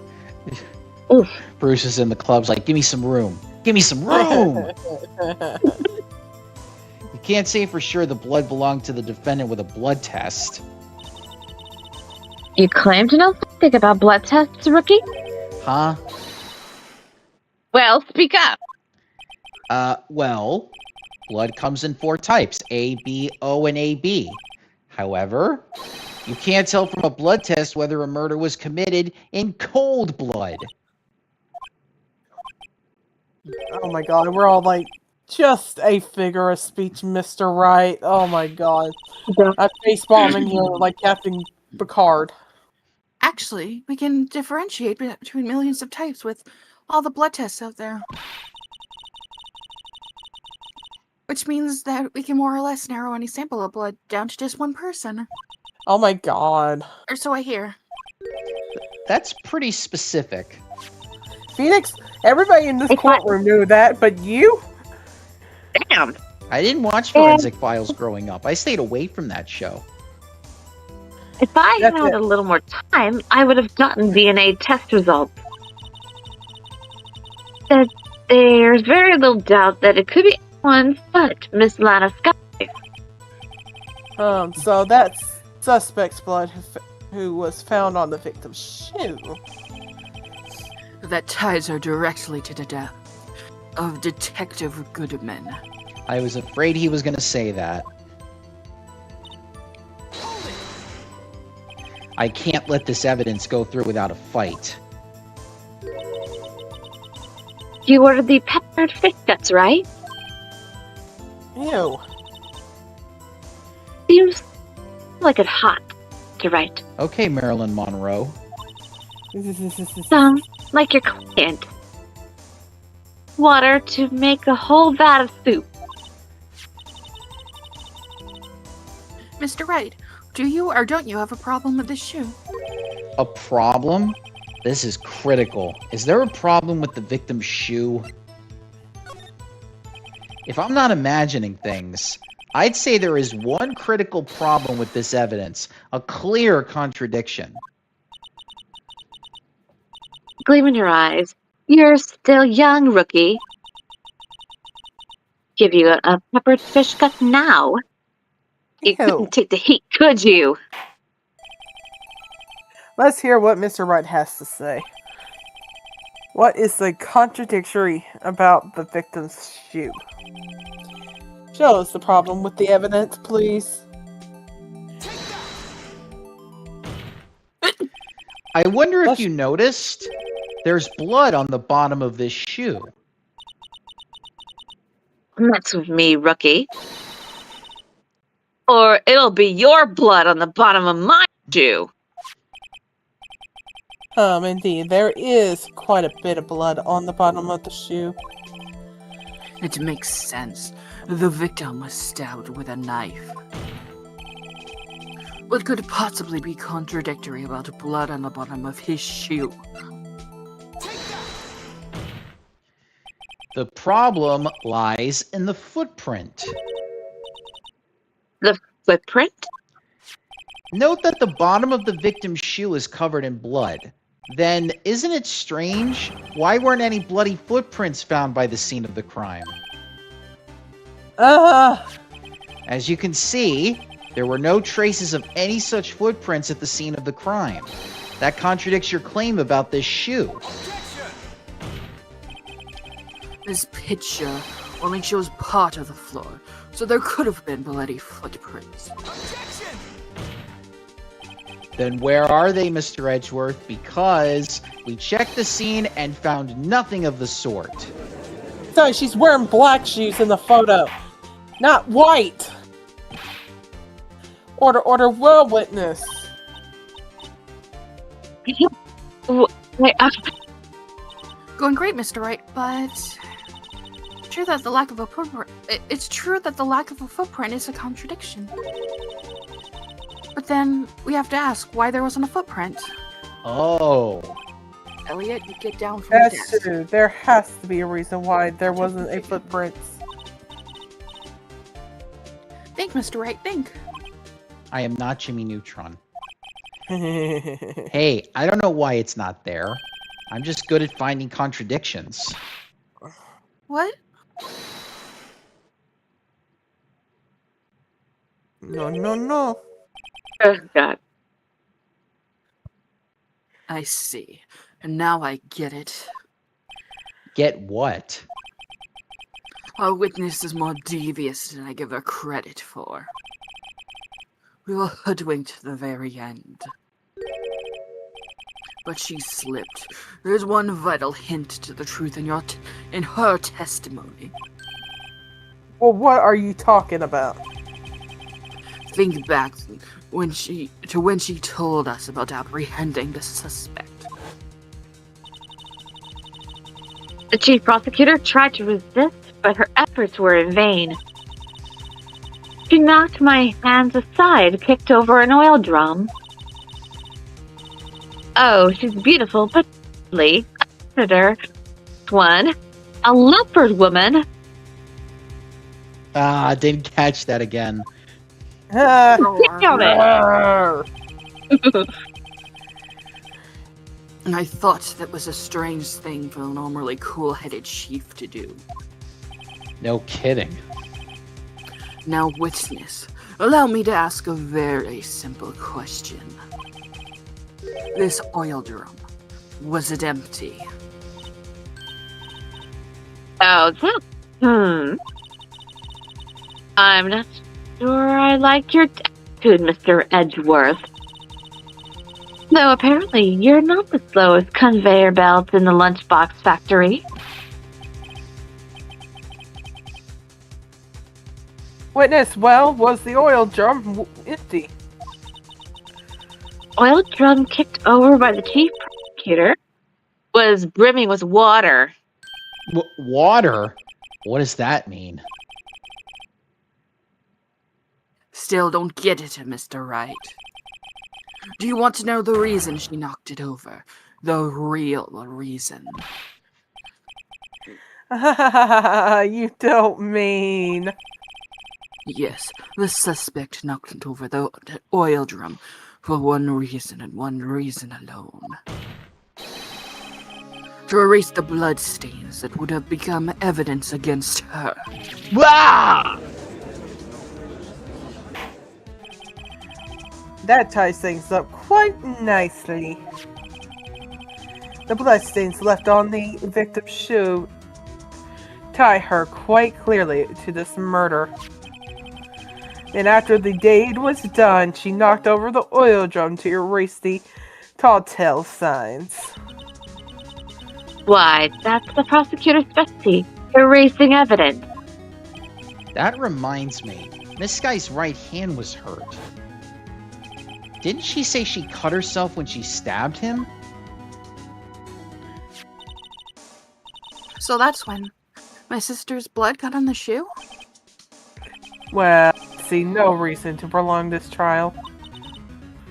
Oof. Bruce is in the club's like, give me some room. Give me some room! You can't say for sure the blood belonged to the defendant with a blood test. You claim to know something about blood tests, Rookie? Huh? Well, speak up. Well, blood comes in 4 types, A, B, O, and AB. However, you can't tell from a blood test whether a murder was committed in cold blood. Oh my god, we're all like, just a figure of speech, Mr. Wright. Oh my god. I'm face-bombing here like Captain Picard. Actually, we can differentiate between millions of types with all the blood tests out there. Which means that we can more or less narrow any sample of blood down to just one person. Oh my god. Or so I hear. That's pretty specific. Phoenix, everybody in this courtroom knew that, but you? Damn. I didn't watch Forensic Files growing up. I stayed away from that show. If I That's had it. a little more time, I would have gotten DNA test results. There's very little doubt that it could be anyone but Miss Lana Sky. So that's suspect's blood who was found on the victim's shoe. That ties her directly to the death of Detective Goodman. I was afraid he was going to say that. I can't let this evidence go through without a fight. You ordered the peppered fish guts, right? Ew. Seems like it's hot to write. Okay, Marilyn Monroe. Sounds like your client. Water to make a whole vat of soup. Mr. Wright, do you or don't you have a problem with this shoe? A problem? This is critical. Is there a problem with the victim's shoe? If I'm not imagining things, I'd say there is one critical problem with this evidence. A clear contradiction. Gleam in your eyes. You're still young, Rookie. Give you a peppered fish gut now. You Ew. couldn't take the heat, could you? Let's hear what Mr. Wright has to say. What is the contradictory about the victim's shoe? Show us the problem with the evidence, please. I wonder if you noticed, there's blood on the bottom of this shoe. Mess with me, Rookie. Or it'll be your blood on the bottom of my shoe. Indeed, there is quite a bit of blood on the bottom of the shoe. It makes sense. The victim was stabbed with a knife. What could possibly be contradictory about blood on the bottom of his shoe? The problem lies in the footprint. The footprint? Note that the bottom of the victim's shoe is covered in blood. Then, isn't it strange? Why weren't any bloody footprints found by the scene of the crime? As you can see, there were no traces of any such footprints at the scene of the crime. That contradicts your claim about this shoe. This picture only shows part of the floor, so there could have been bloody footprints. Then where are they, Mr. Edgeworth? Because we checked the scene and found nothing of the sort. So she's wearing black shoes in the photo, not white. Order, well, witness. Wait, Going great, Mr. Wright, but it's true that the lack of a footprint. It's true that the lack of a footprint is a contradiction. But then we have to ask why there wasn't a footprint. Oh. Elliot, you get down from the That's desk. true. There has to be a reason why there wasn't a footprint. Think, Mr. Wright, think. I am not Jimmy Neutron. Hey, I don't know why it's not there. I'm just good at finding contradictions. What? No, no, no. Oh, God. I see. And now I get it. Get what? Our witness is more devious than I give her credit for. We were hoodwinked to the very end. But she slipped. There's one vital hint to the truth in her testimony. Well, what are you talking about? Think back when she told us about apprehending the suspect. The chief prosecutor tried to resist, but her efforts were in vain. She knocked my hands aside, kicked over an oil drum. Oh, she's beautiful, but ugly. Senator. One. A leopard woman. Ah, didn't catch that again. Ah, Damn it. arr. I thought that was a strange thing for a normally cool-headed chief to do. No kidding. Now, witness, allow me to ask a very simple question. This oil drum, was it empty? Oh, that. I'm not sure I like your attitude, Mr. Edgeworth. Though apparently you're not the slowest conveyor belt in the lunchbox factory. Witness, well, was the oil drum empty? Oil drum kicked over by the chief prosecutor was brimming with water. Water? What does that mean? Still don't get it, Mr. Wright. Do you want to know the reason she knocked it over? The real reason. You don't mean... Yes, the suspect knocked over the oil drum for one reason and one reason alone. To erase the blood stains that would have become evidence against her. Ah! That ties things up quite nicely. The bloodstains left on the victim's shoe tie her quite clearly to this murder. And after the deed was done, she knocked over the oil drum to erase the tall tale signs. Why, that's the prosecutor's specialty, erasing evidence. That reminds me. This guy's right hand was hurt. Didn't she say she cut herself when she stabbed him? So that's when my sister's blood got on the shoe? Well, I see no reason to prolong this trial.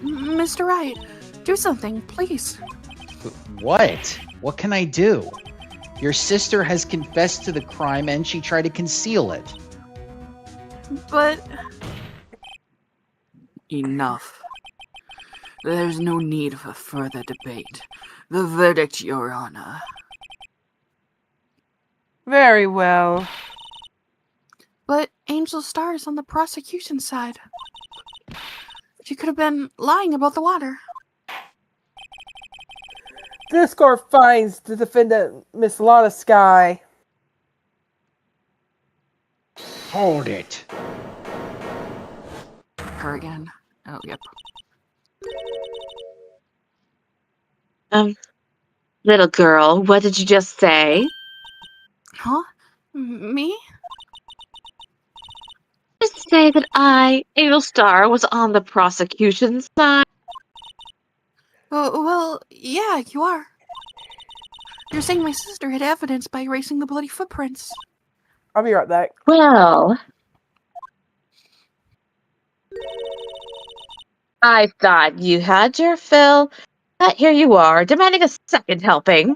Mr. Wright, do something, please. What? What can I do? Your sister has confessed to the crime and she tried to conceal it. But... Enough. There's no need for further debate. The verdict, Your Honor. Very well. But Angel Star is on the prosecution side. She could have been lying about the water. This court finds the defendant, Miss Lana Sky. Hold it. Her again. Oh, yep. Little girl, what did you just say? Huh? Me? Just say that I, Angel Star, was on the prosecution's side. Oh, well, yeah, you are. You're saying my sister had evidence by erasing the bloody footprints. I'll be right back. Well, I thought you had your fill, but here you are, demanding a second helping.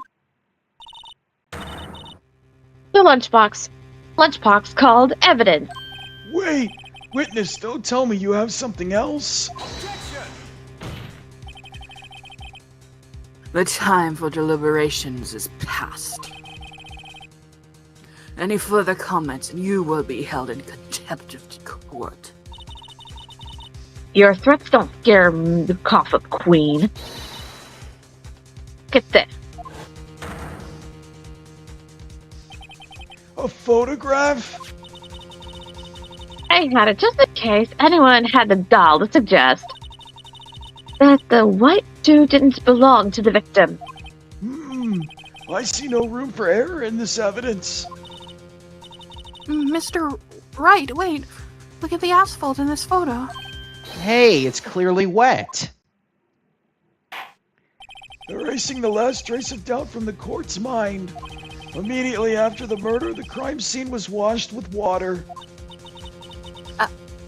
The lunchbox called evidence. Wait! Witness, don't tell me you have something else. The time for deliberations is past. Any further comments, and you will be held in contempt of court. Your threats don't scare the Cough-Up Queen. Look at this. A photograph? I had it just in case anyone had the gall to suggest that the white suit didn't belong to the victim. I see no room for error in this evidence. Mr. Wright, wait. Look at the asphalt in this photo. Hey, it's clearly wet. Erasing the last trace of doubt from the court's mind. Immediately after the murder, the crime scene was washed with water.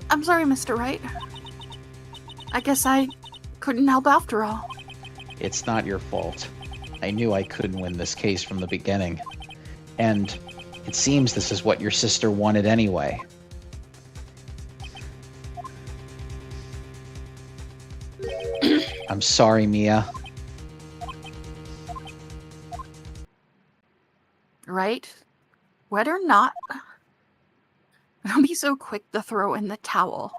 I'm sorry, Mr. Wright. I guess I couldn't help after all. It's not your fault. I knew I couldn't win this case from the beginning. And it seems this is what your sister wanted anyway. I'm sorry, Mia. Right? Wet or not, don't be so quick to throw in the towel.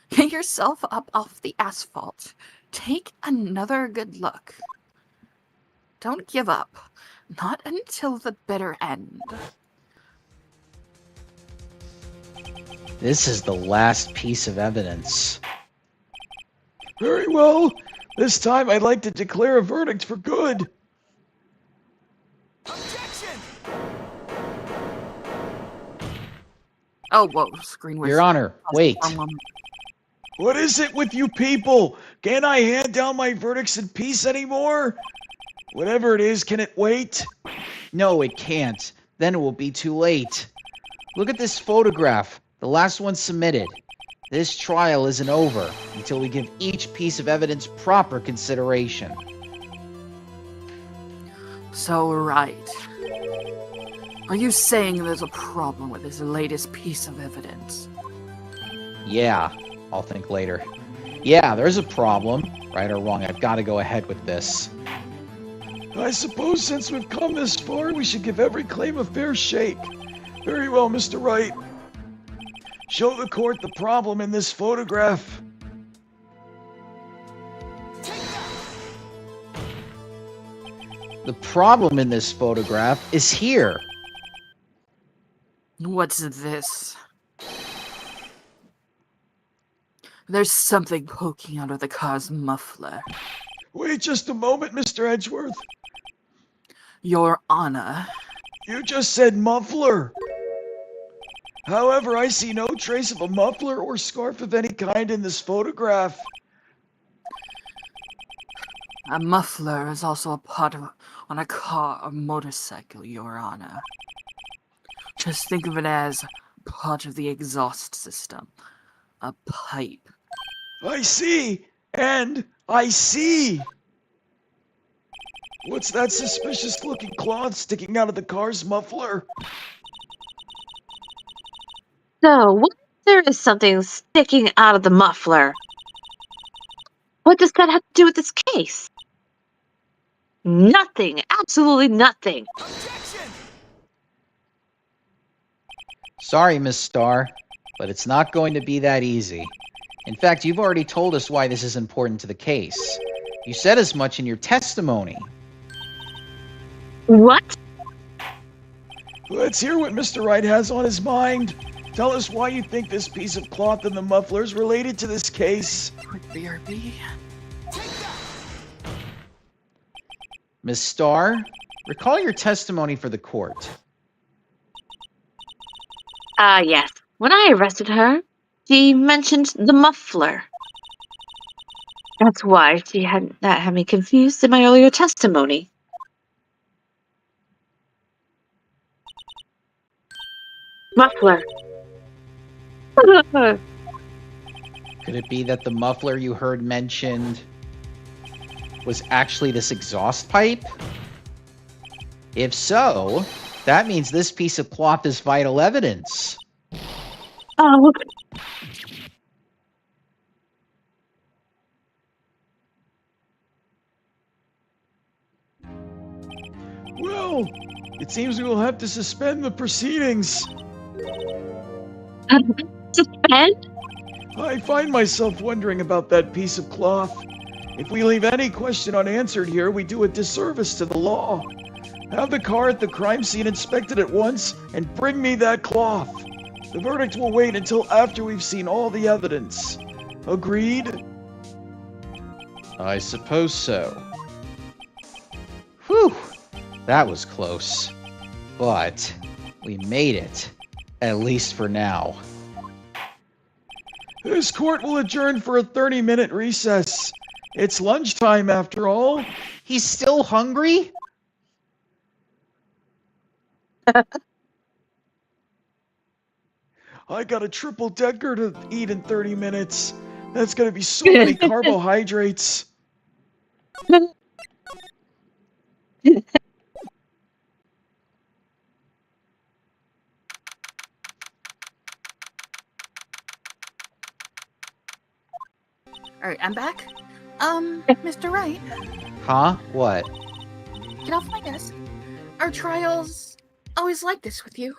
Get yourself up off the asphalt. Take another good look. Don't give up. Not until the bitter end. This is the last piece of evidence. Very well. This time I'd like to declare a verdict for good. Oh, whoa, screen was... Your Honor, wait. What is it with you people? Can't I hand down my verdicts in peace anymore? Whatever it is, can it wait? No, it can't. Then it will be too late. Look at this photograph, the last one submitted. This trial isn't over until we give each piece of evidence proper consideration. So, right. Are you saying there's a problem with this latest piece of evidence? Yeah, I'll think later. Yeah, there's a problem. Right or wrong, I've got to go ahead with this. I suppose since we've come this far, we should give every claim a fair shake. Very well, Mr. Wright. Show the court the problem in this photograph. The problem in this photograph is here. What's this? There's something poking out of the car's muffler. Wait just a moment, Mr. Edgeworth. Your Honor. You just said muffler. However, I see no trace of a muffler or scarf of any kind in this photograph. A muffler is also a part of on a car or motorcycle, Your Honor. Just think of it as part of the exhaust system. A pipe. I see, and I see. What's that suspicious-looking cloth sticking out of the car's muffler? So, what if there is something sticking out of the muffler? What does that have to do with this case? Nothing. Absolutely nothing. Sorry, Miss Starr, but it's not going to be that easy. In fact, you've already told us why this is important to the case. You said as much in your testimony. What? Let's hear what Mr. Wright has on his mind. Tell us why you think this piece of cloth in the muffler is related to this case. BRB. Miss Starr, recall your testimony for the court. Yes. When I arrested her, she mentioned the muffler. That's why that had me confused in my earlier testimony. Muffler. Could it be that the muffler you heard mentioned was actually this exhaust pipe? If so, that means this piece of cloth is vital evidence. Oh. Well, it seems we will have to suspend the proceedings. Suspend? I find myself wondering about that piece of cloth. If we leave any question unanswered here, we do a disservice to the law. Have the car at the crime scene inspected at once, and bring me that cloth. The verdict will wait until after we've seen all the evidence. Agreed? I suppose so. Whew! That was close. But we made it. At least for now. This court will adjourn for a 30-minute recess. It's lunchtime after all. He's still hungry? I got a triple-decker to eat in 30 minutes. That's gonna be so many carbohydrates. Alright, I'm back. Mr. Wright, Huh? What? get off my desk. Are trials always like this with you?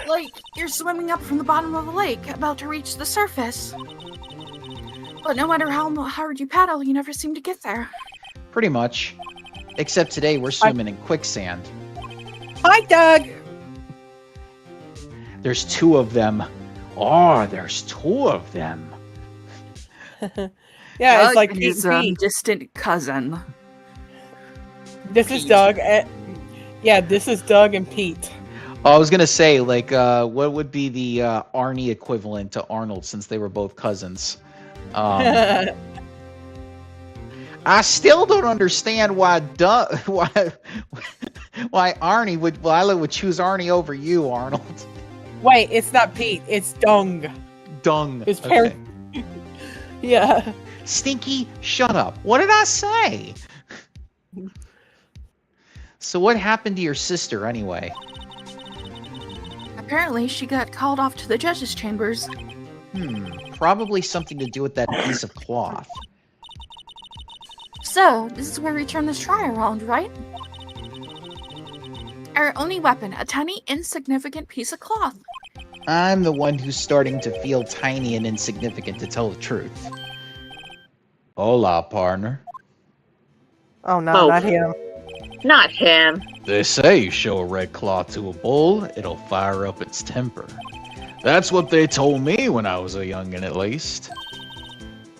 Like, you're swimming up from the bottom of a lake, about to reach the surface. But no matter how hard you paddle, you never seem to get there. Pretty much. Except today we're swimming in quicksand. Hi, Doug. There's two of them. Oh, there's two of them. Yeah, it's Doug like and Pete his and Pete. distant cousin. This is Pete. Doug. Yeah, this is Doug and Pete. I was gonna say, like, what would be the Arnie equivalent to Arnold, since they were both cousins? I still don't understand why why Arnie would Lila would choose Arnie over you, Arnold. Wait, it's not Pete. It's Dung. Dung. His Okay. parents. Yeah. Stinky, shut up. What did I say? So what happened to your sister anyway? Apparently, she got called off to the judge's chambers. Probably something to do with that piece of cloth. So, this is where we turn this trial around, right? Our only weapon, a tiny, insignificant piece of cloth. I'm the one who's starting to feel tiny and insignificant, to tell the truth. Hola, partner. Oh no, Oh. not him. Not him. They say you show a red cloth to a bull, it'll fire up its temper. That's what they told me when I was a youngin', at least.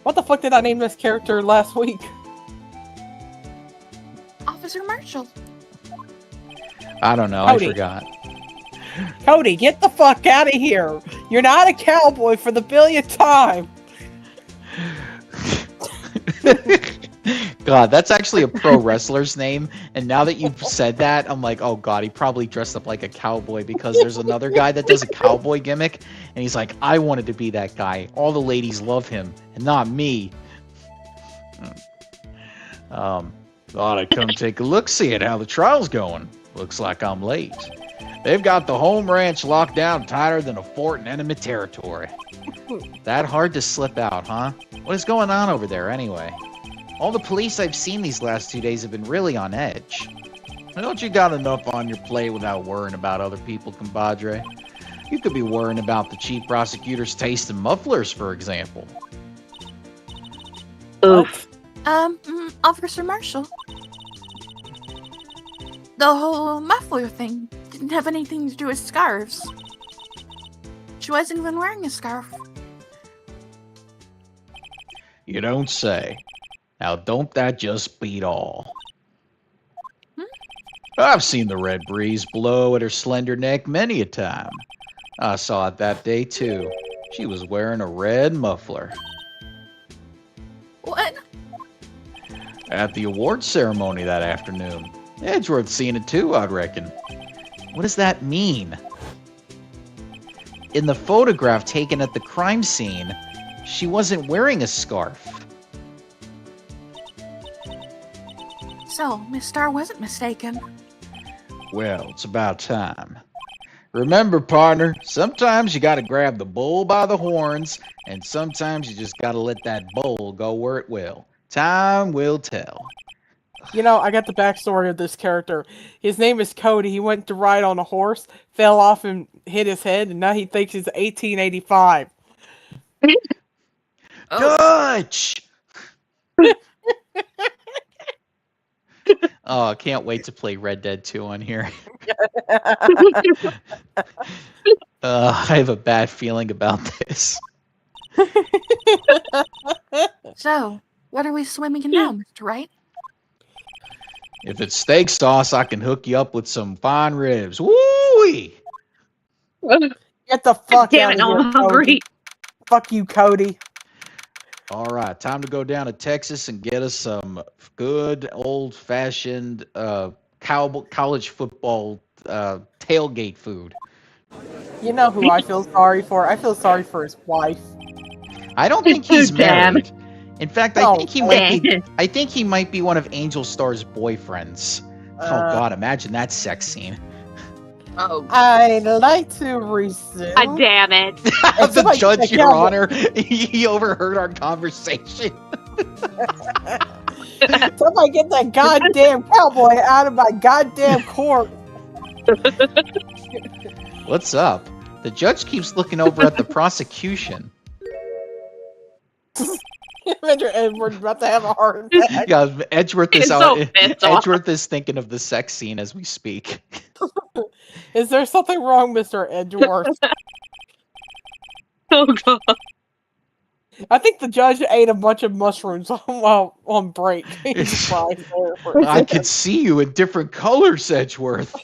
What the fuck did I name this character last week? Officer Marshall. I don't know, Howdy. I forgot. Cody, get the fuck out of here! You're not a cowboy for the billionth time! God, that's actually a pro wrestler's name, and now that you've said that, I'm like, oh god, he probably dressed up like a cowboy, because there's another guy that does a cowboy gimmick, and he's like, I wanted to be that guy. All the ladies love him, and not me. Thought I'd come take a look, see at how the trial's going. Looks like I'm late. They've got the home ranch locked down tighter than a fort in enemy territory. That hard to slip out, huh? What is going on over there, anyway? All the police I've seen these last 2 days have been really on edge. Don't you got enough on your plate without worrying about other people, compadre? You could be worrying about the chief prosecutor's taste in mufflers, for example. Oof. Officer Marshall. The whole muffler thing didn't have anything to do with scarves. She wasn't even wearing a scarf. You don't say. Now, don't that just beat all? I've seen the red breeze blow at her slender neck many a time. I saw it that day, too. She was wearing a red muffler. What? At the awards ceremony that afternoon. Edgeworth seen it too, I'd reckon. What does that mean? In the photograph taken at the crime scene, she wasn't wearing a scarf. So, Miss Starr wasn't mistaken. Well, it's about time. Remember, partner, sometimes you gotta grab the bull by the horns, and sometimes you just gotta let that bull go where it will. Time will tell. Ugh, You know, I got the backstory of this character. His name is Cody. He went to ride on a horse, fell off and hit his head, and now he thinks it's 1885. Oh, Dutch! Oh, I can't wait to play Red Dead 2 on here. I have a bad feeling about this. so what are we swimming in now, Mr. Wright? If it's steak sauce, I can hook you up with some fine ribs. Woo-wee! Get the fuck Damn out it, of now here, I'm hungry. Cody. Fuck you, Cody. All right, time to go down to Texas and get us some good old-fashioned college football tailgate food. You know who I feel sorry for? I feel sorry for his wife. I don't think he's Dan. married. In fact, I Oh, think he might be. Dan. I think he might be one of Angel Star's boyfriends. Oh God, imagine that sex scene. Oh, I'd like to resume. God damn it. the somebody judge, check Your out- Honor, he overheard our conversation. Somebody get that goddamn cowboy out of my goddamn court. What's up? The judge keeps looking over at the prosecution. Mr. Edward's about to have a heart attack. Yeah, Edgeworth is He's out. so pissed off. Edgeworth is thinking of the sex scene as we speak. Is there something wrong, Mr. Edgeworth? Oh god. I think the judge ate a bunch of mushrooms while on break. He's fine there for a I second. could see you in different colors, Edgeworth.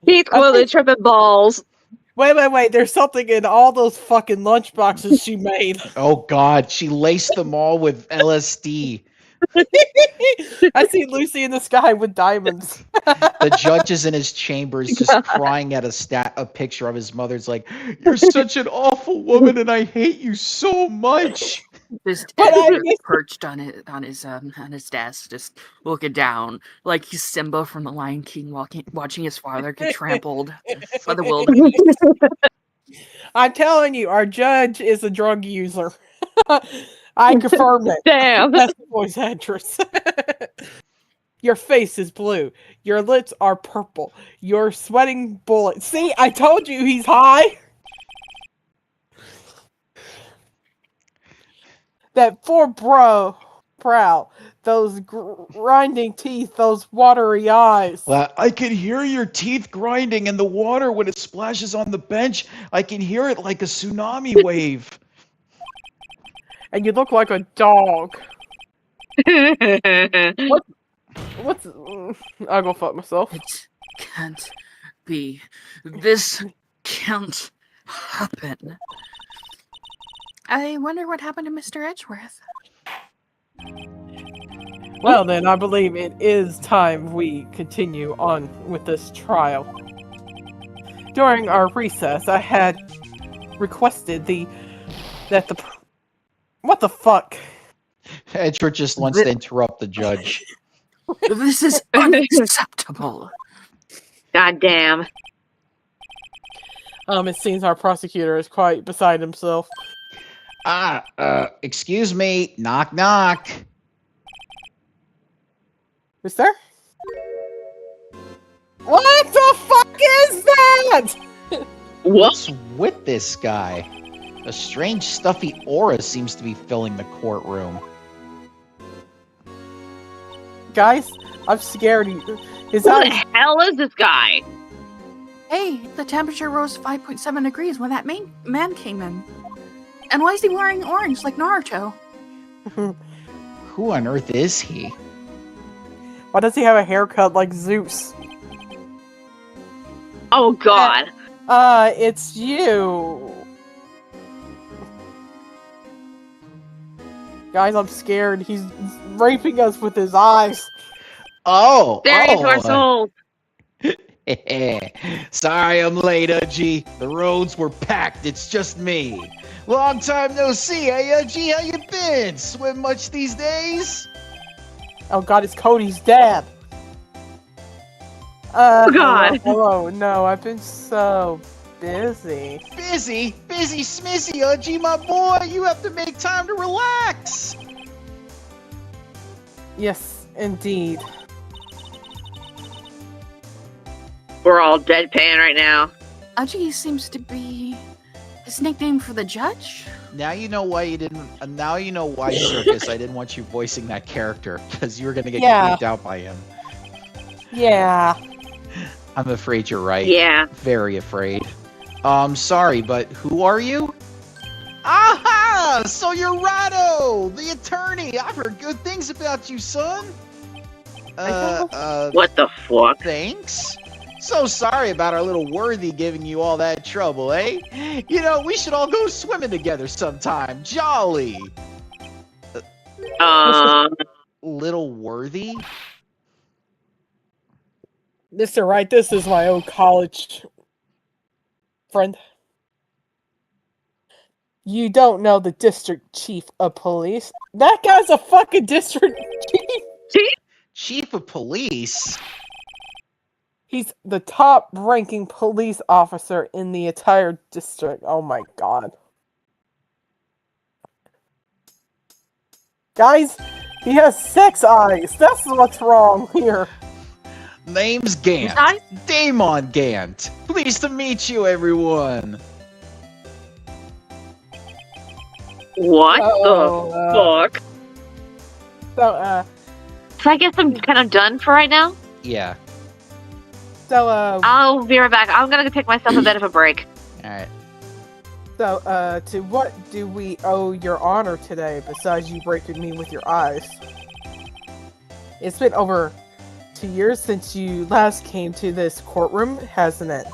He's clearly tripping balls. Wait. There's something in all those fucking lunchboxes she made. Oh God, she laced them all with LSD. I see Lucy in the sky with diamonds. The judge is in his chambers just crying at a picture of his mother. It's like, you're such an awful woman and I hate you so much. just But I Edward mean- perched on his desk, just looking down, like he's Simba from The Lion King, watching his father get trampled by the wildebeest. I'm telling you, our judge is a drug user. I confirm it. Damn. That's the voice actress. Your face is blue. Your lips are purple. You're sweating bullets. See, I told you he's high. That poor brow, those grinding teeth, those watery eyes. Well, I can hear your teeth grinding in the water when it splashes on the bench. I can hear it like a tsunami wave. And you look like a dog. What's... I'll go fuck myself. It can't be. This can't happen. I wonder what happened to Mr. Edgeworth. Well then, I believe it is time we continue on with this trial. During our recess, I had requested what the fuck? Edgeworth just wants to interrupt the judge. This is unacceptable. God damn. It seems our prosecutor is quite beside himself. Excuse me. Knock, knock. Is there? What the fuck is that? What's with this guy? A strange, stuffy aura seems to be filling the courtroom. Guys, I'm scared. His Who the eyes. hell is this guy? Hey, the temperature rose 5.7 degrees when that man came in. And why is he wearing orange like Naruto? Who on earth is he? Why does he have a haircut like Zeus? Oh god. It's you. Guys, I'm scared. He's raping us with his eyes. Oh! There is our soul. Sorry I'm late, Udgy. The roads were packed. It's just me. Long time no see, hey Udgy? How you been? Swim much these days? Oh god, it's Cody's dad. Oh, God. Hello. No, I've been so busy. Busy smizzy, Udgy, my boy. You have to make time to relax. Yes, indeed. We're all deadpan right now. Aji seems to be his nickname for the judge. Now you know why you didn't. Now you know why, Circus. I didn't want you voicing that character because you were gonna get Yeah. creeped out by him. Yeah. I'm afraid you're right. Yeah. Very afraid. Sorry, but who are you? Aha! So you're Rado, the attorney. I've heard good things about you, son. What the fuck? Thanks. So sorry about our little worthy giving you all that trouble, eh? You know, we should all go swimming together sometime. Jolly. Little worthy? Mr. Wright, this is my old college friend. You don't know the district chief of police. That guy's a fucking district chief. Chief of police? He's the top ranking police officer in the entire district. Oh my god. Guys, he has 6 eyes. That's what's wrong here. Name's Gant. Hi. Damon Gant. Pleased to meet you, everyone. What Uh-oh, the fuck? So, So I guess I'm kind of done for right now. Yeah. I'll be right back. I'm gonna take myself a bit of a break. Alright. To what do we owe your honor today besides you breaking me with your eyes? It's been over 2 years since you last came to this courtroom, hasn't it?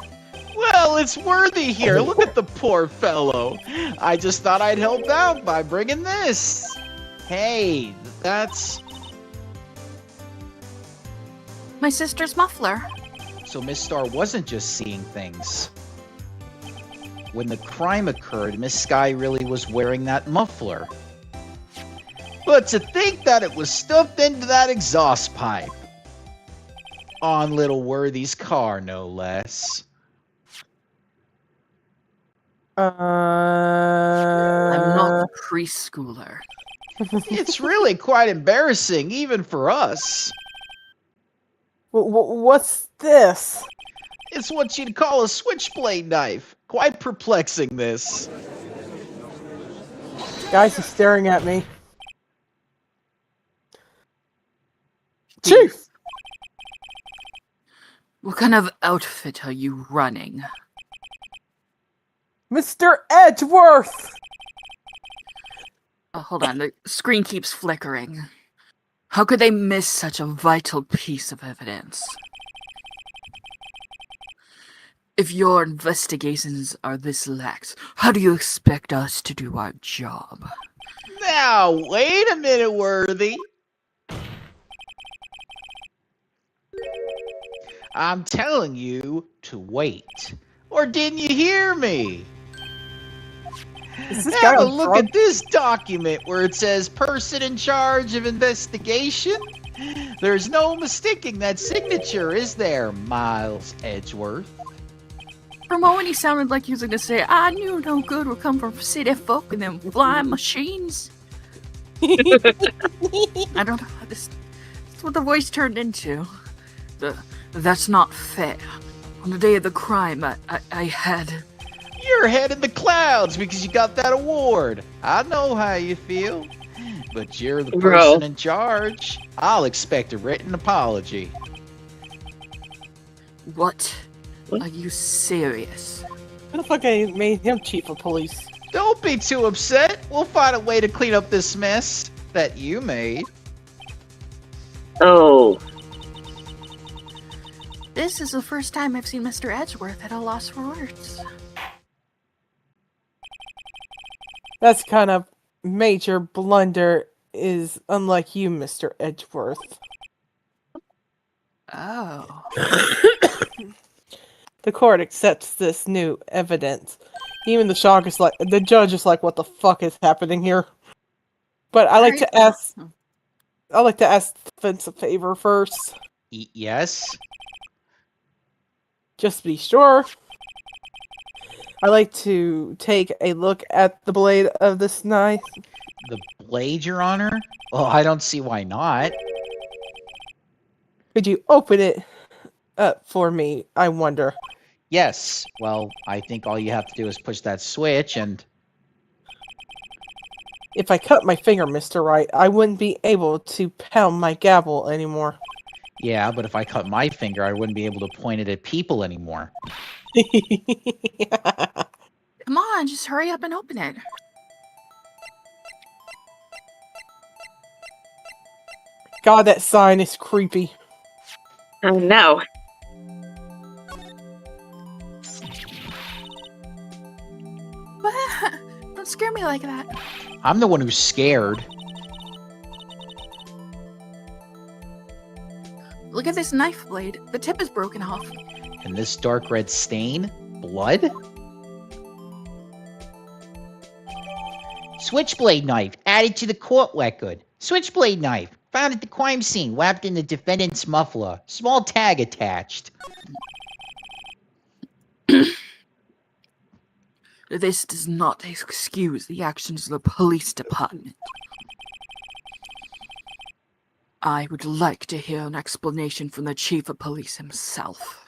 Well, it's Worthy here. Look at the poor fellow. I just thought I'd help out by bringing this. Hey, that's... My sister's muffler. So Miss Star wasn't just seeing things. When the crime occurred, Miss Sky really was wearing that muffler. But to think that it was stuffed into that exhaust pipe. On little Worthy's car, no less. I'm not Uh, a preschooler. It's really quite embarrassing, even for us. what's this? It's what you'd call a switchblade knife. Quite perplexing, this. Guys, he's staring at me. Chief! What kind of outfit are you running? Mr. Edgeworth! Oh, hold on, the screen keeps flickering. How could they miss such a vital piece of evidence? If your investigations are this lax, how do you expect us to do our job? Now, wait a minute, Worthy. I'm telling you to wait. Or didn't you hear me? Is this guy Have a on look drugs? at this document where it says person in charge of investigation. There's no mistaking that signature, is there, Miles Edgeworth? For a moment, he sounded like he was going to say, I knew no good would come from city folk and them flying machines. I don't know. That's what the voice turned into. That's not fair. On the day of the crime, I had... You're head in the clouds because you got that award. I know how you feel. But you're the Bro. person in charge. I'll expect a written apology. What? Are you serious? Who the fuck made him chief of police? Don't be too upset. We'll find a way to clean up this mess that you made. Oh. This is the first time I've seen Mr. Edgeworth at a loss for words. That's kind of major blunder is unlike you, Mr. Edgeworth. Oh. The court accepts this new evidence. Even the judge is like, what the fuck is happening here? But I like to ask the defense a favor first. Yes? Just to be sure. I like to take a look at the blade of this knife. The blade, Your Honor? Well, I don't see why not. Could you open it up for me, I wonder? Yes. Well, I think all you have to do is push that switch and... If I cut my finger, Mr. Wright, I wouldn't be able to pound my gavel anymore. Yeah, but if I cut my finger, I wouldn't be able to point it at people anymore. Come on, just hurry up and open it. God, that sign is creepy. Oh no. What? Don't scare me like that. I'm the one who's scared. Look at this knife blade. The tip is broken off. And this dark red stain? Blood? Switchblade knife added to the court record. Switchblade knife found at the crime scene, wrapped in the defendant's muffler. Small tag attached. This does not excuse the actions of the police department. I would like to hear an explanation from the chief of police himself.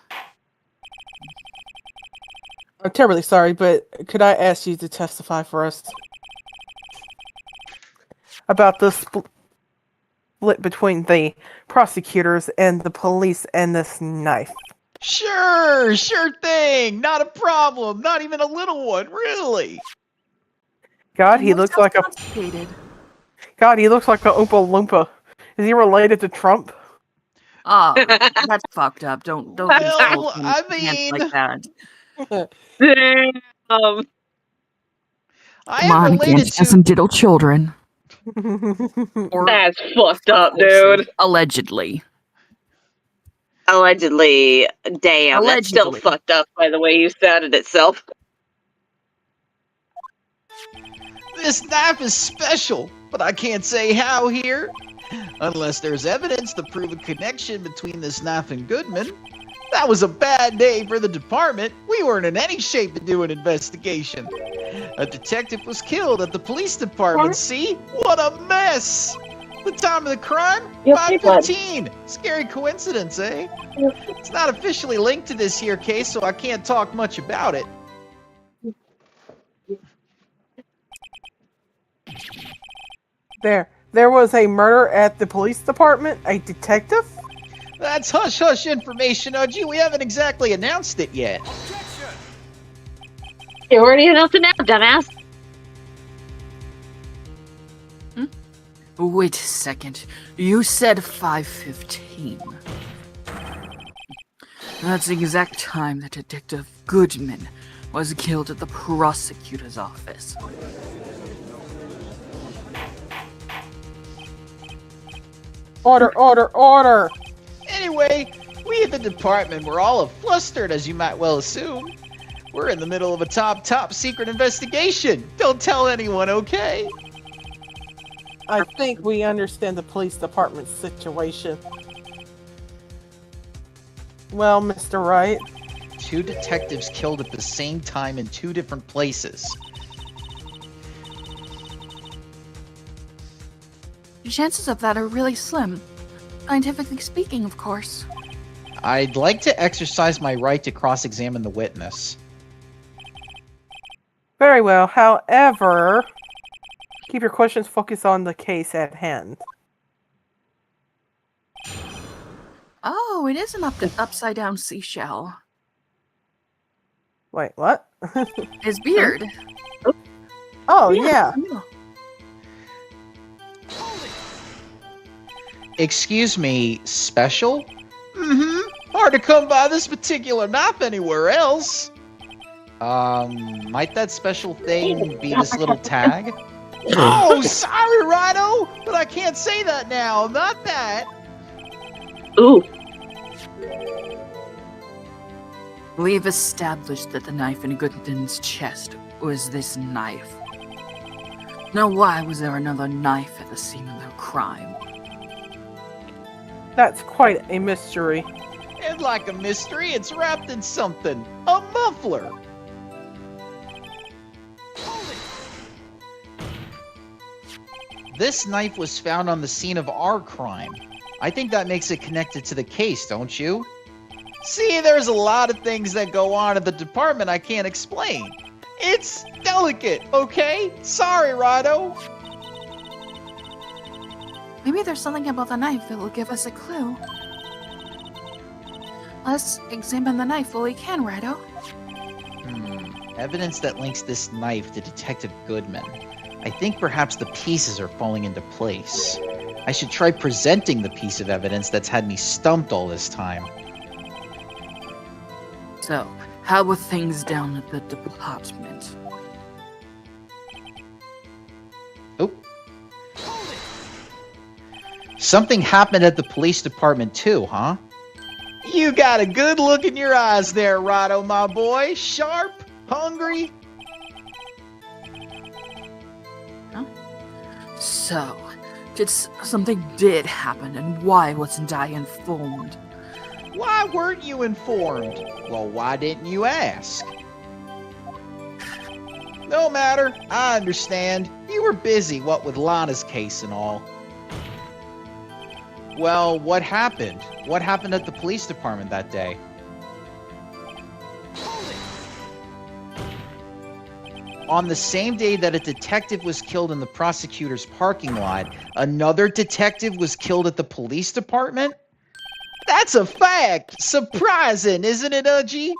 I'm terribly sorry, but could I ask you to testify for us about the split between the prosecutors and the police and this knife? Sure thing. Not a problem. Not even a little one, really. God, he looks like a Constipated. God. He looks like a Oompa Loompa. Is he related to Trump? Oh, that's fucked up. Don't Well, insult him I with hands mean- like that. Damn. I Come am on, related against some to. diddle children. Or That's fucked up, dude. allegedly. Allegedly. Damn, that's still Allegedly. fucked up by the way you sounded itself. This knife is special, but I can't say how here. Unless there's evidence to prove a connection between this knife and Goodman. That was a bad day for the department. We weren't in any shape to do an investigation. A detective was killed at the police department, see? What a mess! The time of the crime? Yep, 5:15. Scary coincidence, eh? It's not officially linked to this here case, so I can't talk much about it. There was a murder at the police department? A detective? That's hush-hush information, Uji. We haven't exactly announced it yet. You already announced it now, dumbass. Wait a second. You said 5:15. That's the exact time that Detective Goodman was killed at the prosecutor's office. Order! Anyway, we at the department were all flustered, as you might well assume. We're in the middle of a top secret investigation. Don't tell anyone, okay? I think we understand the police department's situation. Well, Mr. Wright, 2 detectives killed at the same time in 2 different places. The chances of that are really slim. Scientifically speaking, of course. I'd like to exercise my right to cross-examine the witness. very well. However, keep your questions focused on the case at hand. Oh, it is an upside down seashell. Wait, what? His beard. Oh, yeah. Excuse me, special? Mm-hmm. Hard to come by this particular knife anywhere else. Might that special thing be this little tag? Oh, sorry, Rhino, but I can't say that now. Not that. Ooh. We've established that the knife in Goodman's chest was this knife. Now why was there another knife at the scene of the crime? That's quite a mystery. And like a mystery, it's wrapped in something. A muffler. This knife was found on the scene of our crime. I think that makes it connected to the case, don't you? See, there's a lot of things that go on at the department I can't explain. It's delicate, okay? Sorry, Rado. Maybe there's something about the knife that will give us a clue. Let's examine the knife while we can, Rado. Evidence that links this knife to Detective Goodman. I think perhaps the pieces are falling into place. I should try presenting the piece of evidence that's had me stumped all this time. So, how were things down at the department? Oh. Something happened at the police department too, huh? You got a good look in your eyes there, Rado, my boy. Sharp, hungry. So, something did happen, and why wasn't I informed? Why weren't you informed? Well, why didn't you ask? No matter, I understand. You were busy, what with Lana's case and all. Well, what happened? What happened at the police department that day? On the same day that a detective was killed in the prosecutor's parking lot, another detective was killed at the police department? That's a fact! Surprising, isn't it, Udgy?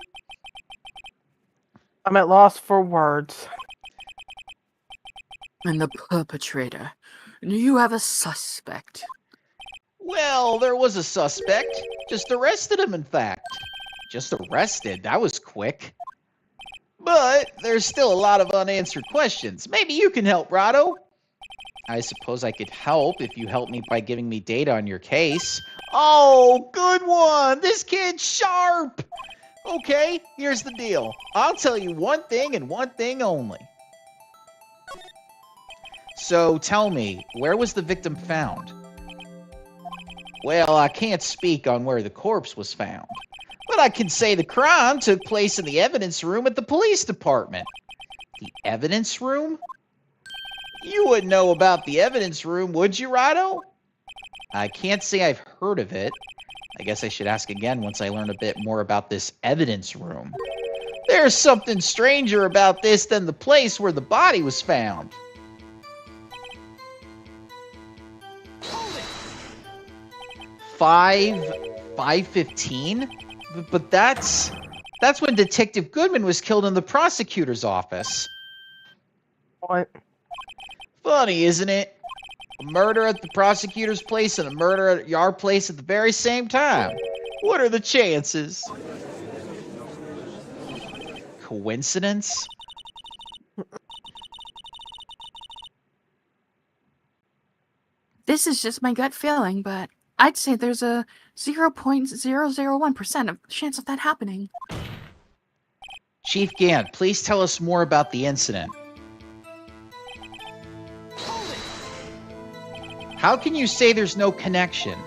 I'm at loss for words. And the perpetrator. Do you have a suspect? Well, there was a suspect. Just arrested him, in fact. Just arrested? That was quick. But there's still a lot of unanswered questions. Maybe you can help, Rado. I suppose I could help if you help me by giving me data on your case. Oh, good one! This kid's sharp! Okay, here's the deal. I'll tell you one thing and one thing only. So tell me, where was the victim found? Well, I can't speak on where the corpse was found, but I can say the crime took place in the evidence room at the police department. The evidence room? You wouldn't know about the evidence room, would you, Rado? I can't say I've heard of it. I guess I should ask again once I learn a bit more about this evidence room. There's something stranger about this than the place where the body was found. 5:15? But that's when Detective Goodman was killed in the prosecutor's office. What? Funny, isn't it? A murder at the prosecutor's place and a murder at your place at the very same time. What are the chances? Coincidence? This is just my gut feeling, but I'd say there's a 0.001% of chance of that happening. Chief Gant, please tell us more about the incident. How can you say there's no connection?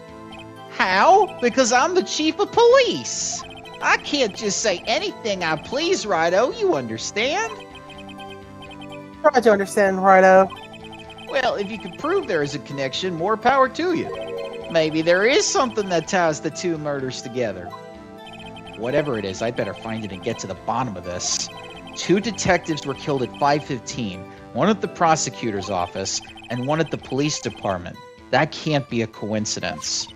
How? Because I'm the chief of police. I can't just say anything I please, Rado. You understand? Try to understand, Rado. Well, if you can prove there is a connection, more power to you. Maybe there is something that ties the two murders together. Whatever it is, I'd better find it and get to the bottom of this. 2 detectives were killed at 5:15, one at the prosecutor's office and one at the police department. That can't be a coincidence.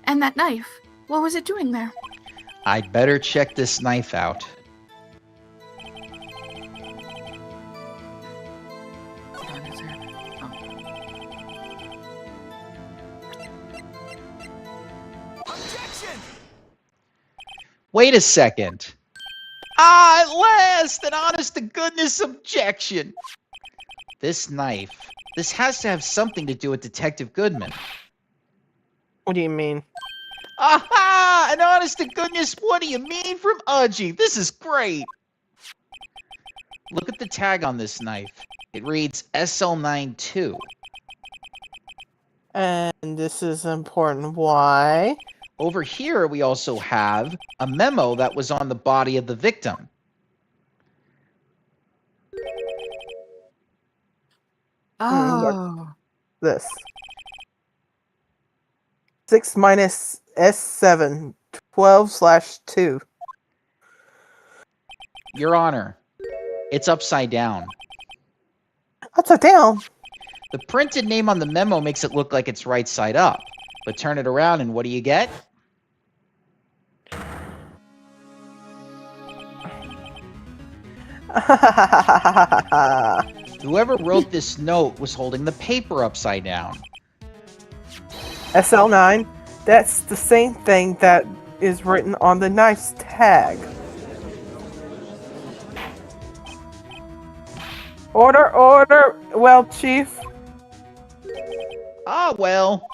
And that knife, what was it doing there? I'd better check this knife out. Wait a second. At last! An honest-to-goodness objection! This knife, this has to have something to do with Detective Goodman. What do you mean? Aha! An honest-to-goodness what do you mean from Udgy. This is great! Look at the tag on this knife. It reads SL92. And this is important. Why? Over here, we also have a memo that was on the body of the victim. Oh. This. 6 minus S7. 12/2. Your Honor, it's upside down. Upside down? The printed name on the memo makes it look like it's right side up. But turn it around and what do you get? Whoever wrote this note was holding the paper upside down. SL9? That's the same thing that is written on the knife's tag. Order! Well, Chief. Ah, well.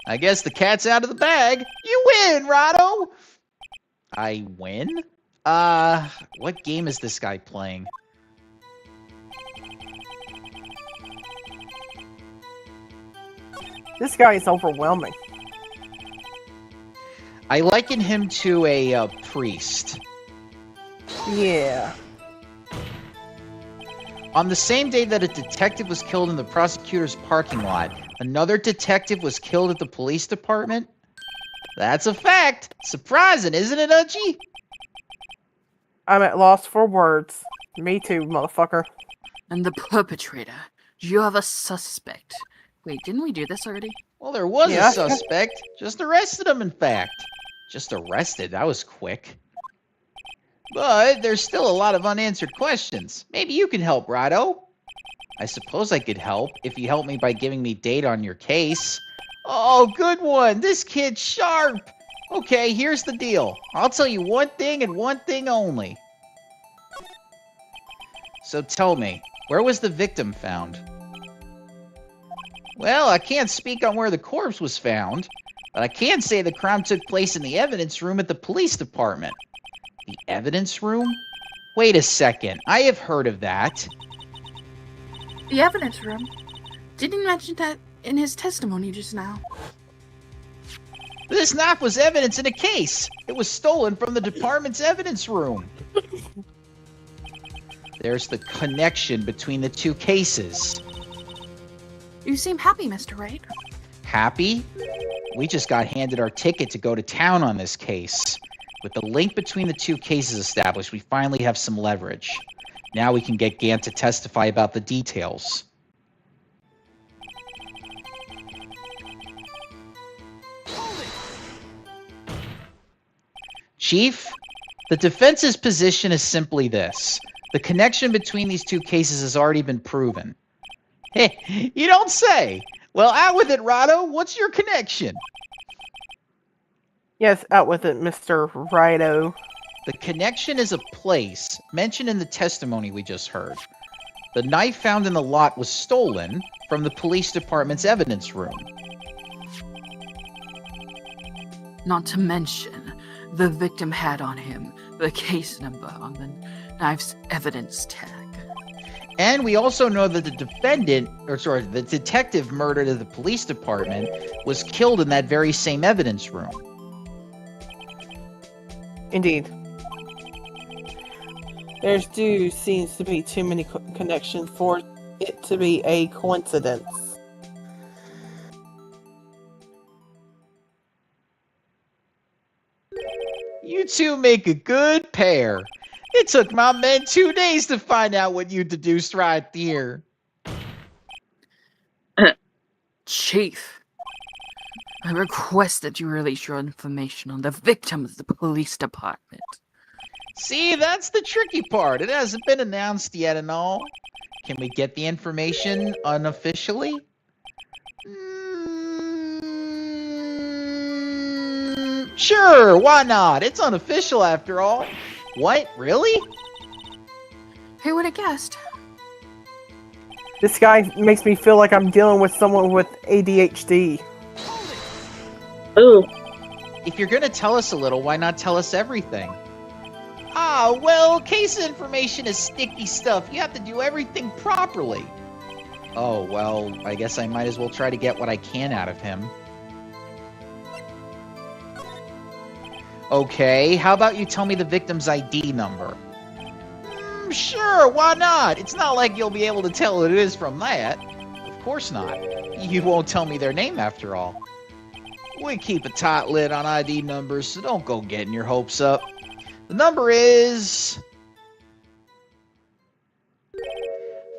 I guess the cat's out of the bag. You win, Rado! I win? What game is this guy playing? This guy is overwhelming. I liken him to a priest. Yeah. On the same day that a detective was killed in the prosecutor's parking lot, another detective was killed at the police department? That's a fact! Surprising, isn't it, Uchi? I'm at loss for words. Me too, motherfucker. And the perpetrator. You have a suspect. Wait, didn't we do this already? Well, there was Yeah. a suspect. Just arrested him, in fact. Just arrested? That was quick. But there's still a lot of unanswered questions. Maybe you can help, Rado. I suppose I could help if you help me by giving me data on your case. Oh, good one. This kid's sharp. Okay, here's the deal. I'll tell you one thing and one thing only. So tell me, where was the victim found? Well, I can't speak on where the corpse was found, but I can say the crime took place in the evidence room at the police department. The evidence room? Wait a second, I have heard of that. The evidence room. Didn't he mention that in his testimony just now? This knife was evidence in a case. It was stolen from the department's evidence room. There's the connection between the two cases. You seem happy, Mr. Wright. Happy? We just got handed our ticket to go to town on this case. With the link between the two cases established, we finally have some leverage. Now we can get Gant to testify about the details. Chief, the defense's position is simply this. The connection between these two cases has already been proven. Hey, you don't say. Well, out with it, Rado. What's your connection? Yes, out with it, Mr. Rido. The connection is a place mentioned in the testimony we just heard. The knife found in the lot was stolen from the police department's evidence room. Not to mention, the victim had on him the case number on the knife's evidence tag. And we also know that the detective murdered at the police department was killed in that very same evidence room. Indeed. There seems to be too many connections for it to be a coincidence. You two make a good pair. It took my men 2 days to find out what you deduced right here. Chief, I request that you release your information on the victim of the police department. See, that's the tricky part. It hasn't been announced yet and all. Can we get the information unofficially? Sure, why not? It's unofficial after all. What? Really? Who would have guessed? This guy makes me feel like I'm dealing with someone with ADHD. Ooh. If you're gonna tell us a little, why not tell us everything? Ah, well, case information is sticky stuff. You have to do everything properly. Oh, well, I guess I might as well try to get what I can out of him. Okay, how about you tell me the victim's ID number? Sure, why not? It's not like you'll be able to tell who it is from that. Of course not. You won't tell me their name after all. We keep a tight lid on ID numbers, so don't go getting your hopes up. The number is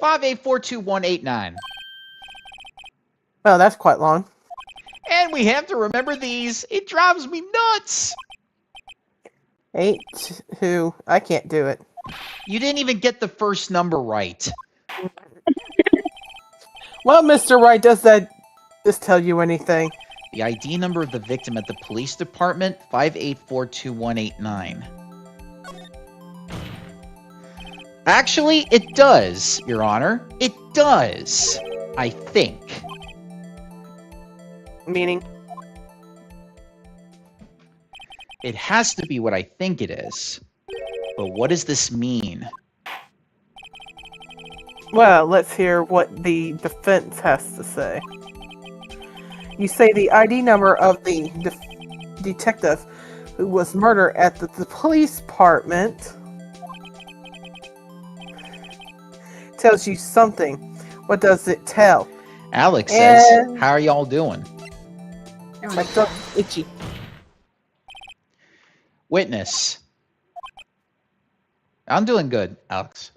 5842-189. Well, that's quite long. And we have to remember these. It drives me nuts. 82. I can't do it. You didn't even get the first number right. Well, Mr. Wright, does that just tell you anything? The ID number of the victim at the police department, 5842-189. Actually, it does, Your Honor. It does. I think. Meaning? It has to be what I think it is. But what does this mean? Well, let's hear what the defense has to say. You say the ID number of the detective who was murdered at the police department tells you something. What does it tell? Alex says, how are y'all doing? My throat's itchy. Witness. I'm doing good, Alex.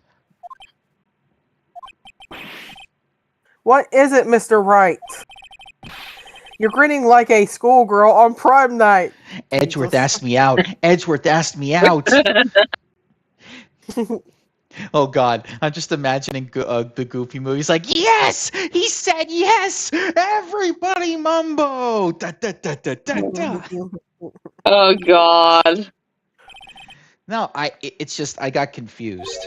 What is it, Mr. Wright? You're grinning like a schoolgirl on prime night. Edgeworth asked me out. Edgeworth asked me out. Oh, God. I'm just imagining the Goofy movie. He's like, yes! He said yes! Everybody mumbo! Da, da, da, da, da, da. Oh God. No, it's just, I got confused.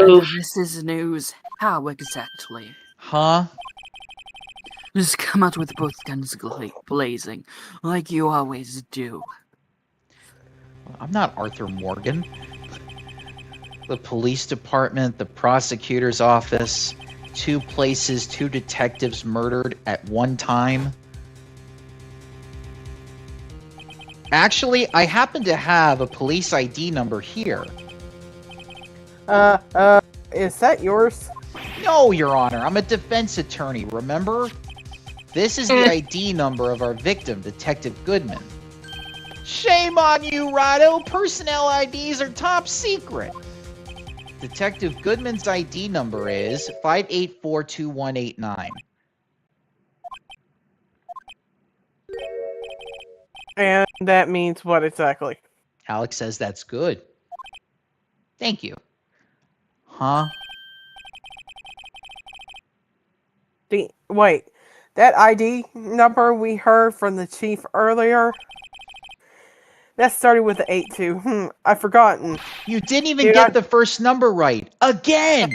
Oof. This is news. How exactly? Huh? Just come out with both guns blazing, like you always do. I'm not Arthur Morgan. The police department, the prosecutor's office, 2 places, 2 detectives murdered at one time. Actually, I happen to have a police ID number here. Is that yours? No, Your Honor, I'm a defense attorney, remember? This is the ID number of our victim, Detective Goodman. Shame on you, Rado! Personnel IDs are top secret! Detective Goodman's ID number is 5842-189. And that means what exactly? Alex says that's good. Thank you. Huh? Wait, that ID number we heard from the chief earlier, that started with the 82. I've forgotten. You didn't even get the first number right. Again!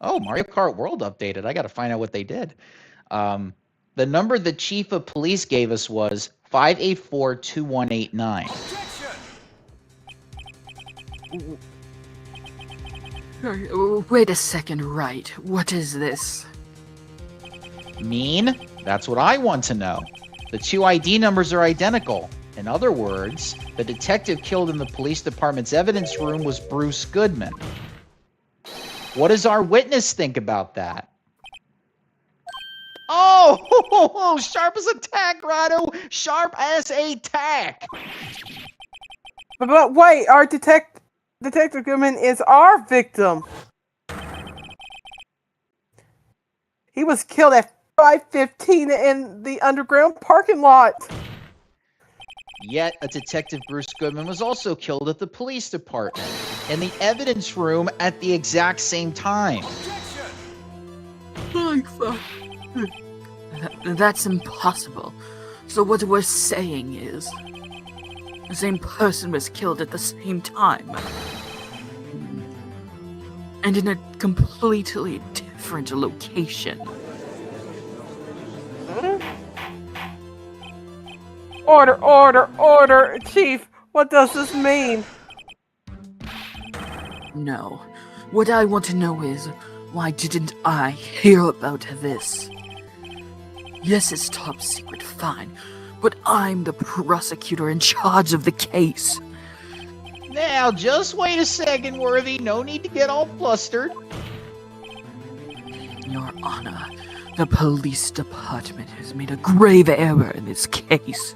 Oh, Mario Kart World updated. I gotta find out what they did. The number the chief of police gave us was 584-2189. Wait a second, right. What is this? Mean? That's what I want to know. The 2 ID numbers are identical. In other words, the detective killed in the police department's evidence room was Bruce Goodman. What does our witness think about that? Oh, sharp as a tack, Rado! Sharp as a tack! But wait, our Detective Goodman is our victim. He was killed at 5:15 in the underground parking lot. Yet, a Detective Bruce Goodman was also killed at the police department, in the evidence room at the exact same time. That's impossible. So what we're saying is, the same person was killed at the same time. And in a completely different location. Order, order, order! Chief, what does this mean? No. What I want to know is, why didn't I hear about this? Yes, it's top secret, fine. But I'm the prosecutor in charge of the case. Now, just wait a second, Worthy. No need to get all flustered. Your Honor, the police department has made a grave error in this case.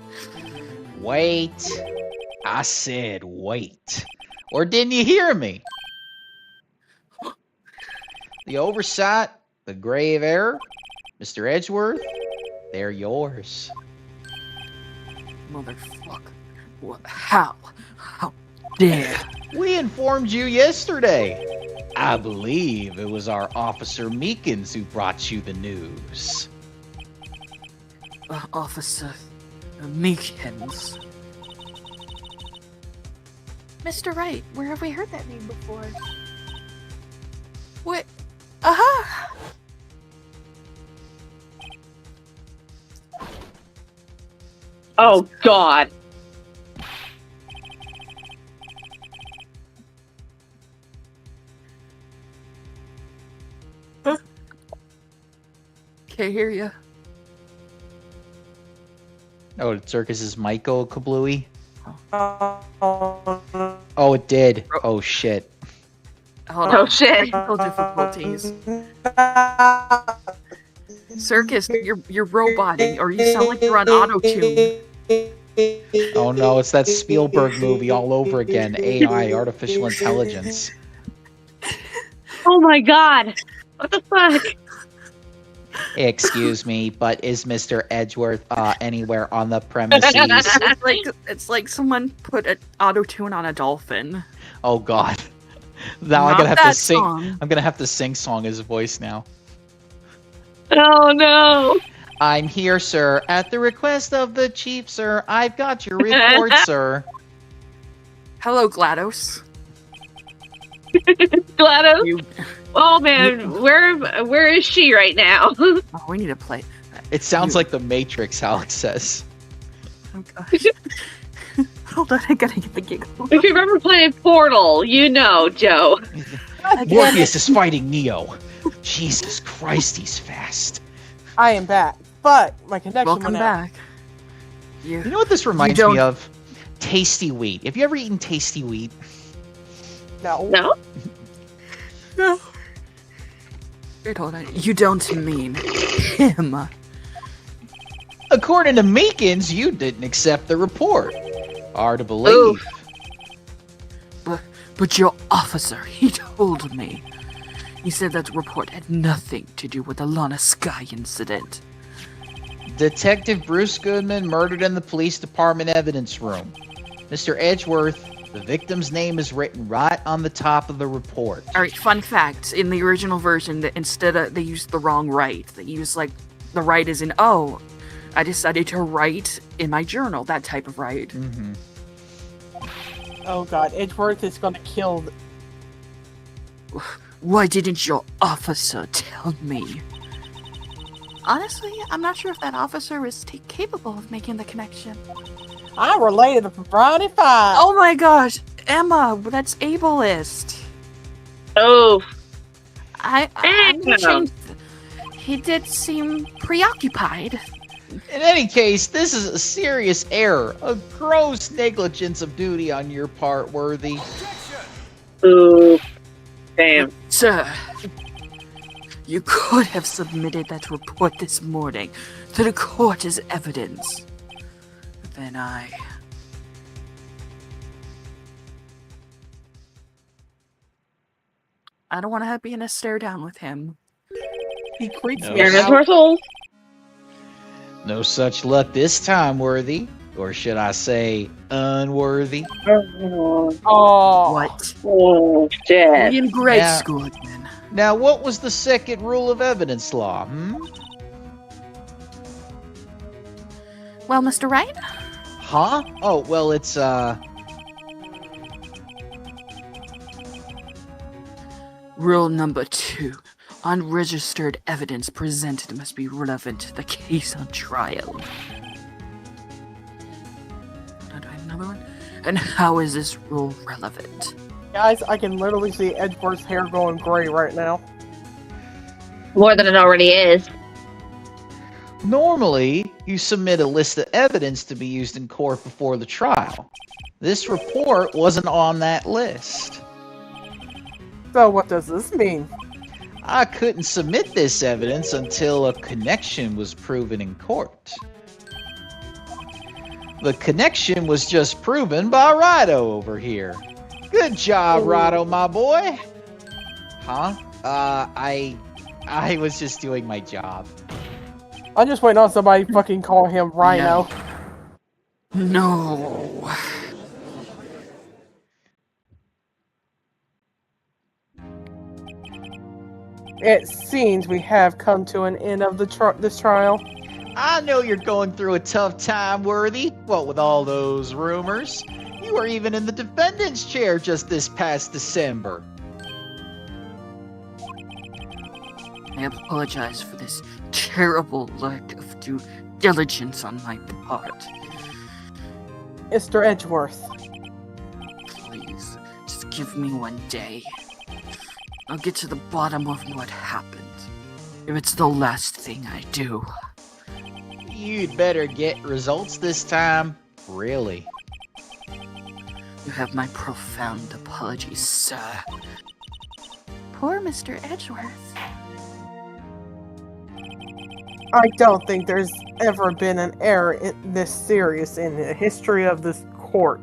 Wait. I said wait. Or didn't you hear me? The oversight, the grave error, Mr. Edgeworth, they're yours. Motherfucker. What? How? How dare? We informed you yesterday. I believe it was our Officer Meekins who brought you the news. Officer Meekins. Mr. Wright, where have we heard that name before? What? Aha! Oh, God. Can't hear ya. Oh, did Circus's mic go kablooey? Oh, Oh, it did. Oh, shit. Hold Oh, on. shit. Technical difficulties. Circus, you're roboting, or you sound like you're on auto-tune. Oh no, it's that Spielberg movie all over again. AI, artificial intelligence. Oh my God. What the fuck? Excuse me, but is Mr. Edgeworth anywhere on the premises? It's like someone put an auto-tune on a dolphin. Oh god. Now I'm Not gonna have to that sing. song. I'm gonna have to sing song his voice now. Oh no. I'm here, sir, at the request of the chief, sir. I've got your report, sir. Hello, GLaDOS. GLaDOS? You, Oh man, where is she right now? oh, we need to play. It sounds like the Matrix, Alex says. Oh, gosh. Hold on, I gotta get the giggle. If you remember playing Portal, you know, Joe. Morpheus is fighting Neo. Jesus Christ, he's fast. I am back, but my connection Welcome went out. back. You know what this reminds don't- me of? Tasty wheat. Have you ever eaten tasty wheat? No. No? No. Wait, hold on. You don't mean him. According to Meekins, you didn't accept the report. Are to believe. But your officer, he told me. He said that report had nothing to do with the Lana Sky incident. Detective Bruce Goodman murdered in the police department evidence room. Mr. Edgeworth, the victim's name is written right on the top of the report. Alright, fun fact. In the original version, instead of, they used the wrong right. They used, like, the right is in, oh, I decided to write in my journal, that type of right. Mm-hmm. Oh god, Edgeworth is gonna kill. Why didn't your officer tell me? Honestly, I'm not sure if that officer is capable of making the connection. I'm related to Brownie Five. Oh my gosh, Emma, that's ableist. Oh. I'm gonna change. He did seem preoccupied. In any case, this is a serious error, a gross negligence of duty on your part, Worthy. Ooh. Damn. Sir, you could have submitted that report this morning to the court as evidence. Then I don't want to be in a stare down with him. He creeps No. me Fairness out. to our souls. No such luck this time, Worthy. Or should I say, unworthy? Oh. What? Oh, shit. We in grade Yeah. school again. Now, what was the second rule of evidence law, Well, Mr. Wright, Huh? Oh, well, it's, Rule number 2. Unregistered evidence presented must be relevant to the case on trial. Another one? And how is this rule relevant? Guys, I can literally see Edgeworth's hair going gray right now. More than it already is. normally you submit a list of evidence to be used in court before the trial. This report wasn't on that list. So what does this mean? I couldn't submit this evidence until a connection was proven in court. The connection was just proven by Rado over here. Good job, Rado, my boy. Huh? I was just doing my job. I'm just waiting on somebody fucking call him Rhino. No. It seems we have come to an end of this trial. I know you're going through a tough time, Worthy. What with all those rumors? You were even in the defendant's chair just this past December. I apologize for this terrible lack of due diligence on my part. Mr. Edgeworth. Please, just give me one day. I'll get to the bottom of what happened. If it's the last thing I do. You'd better get results this time. Really. You have my profound apologies, sir. Poor Mr. Edgeworth. I don't think there's ever been an error this serious in the history of this court.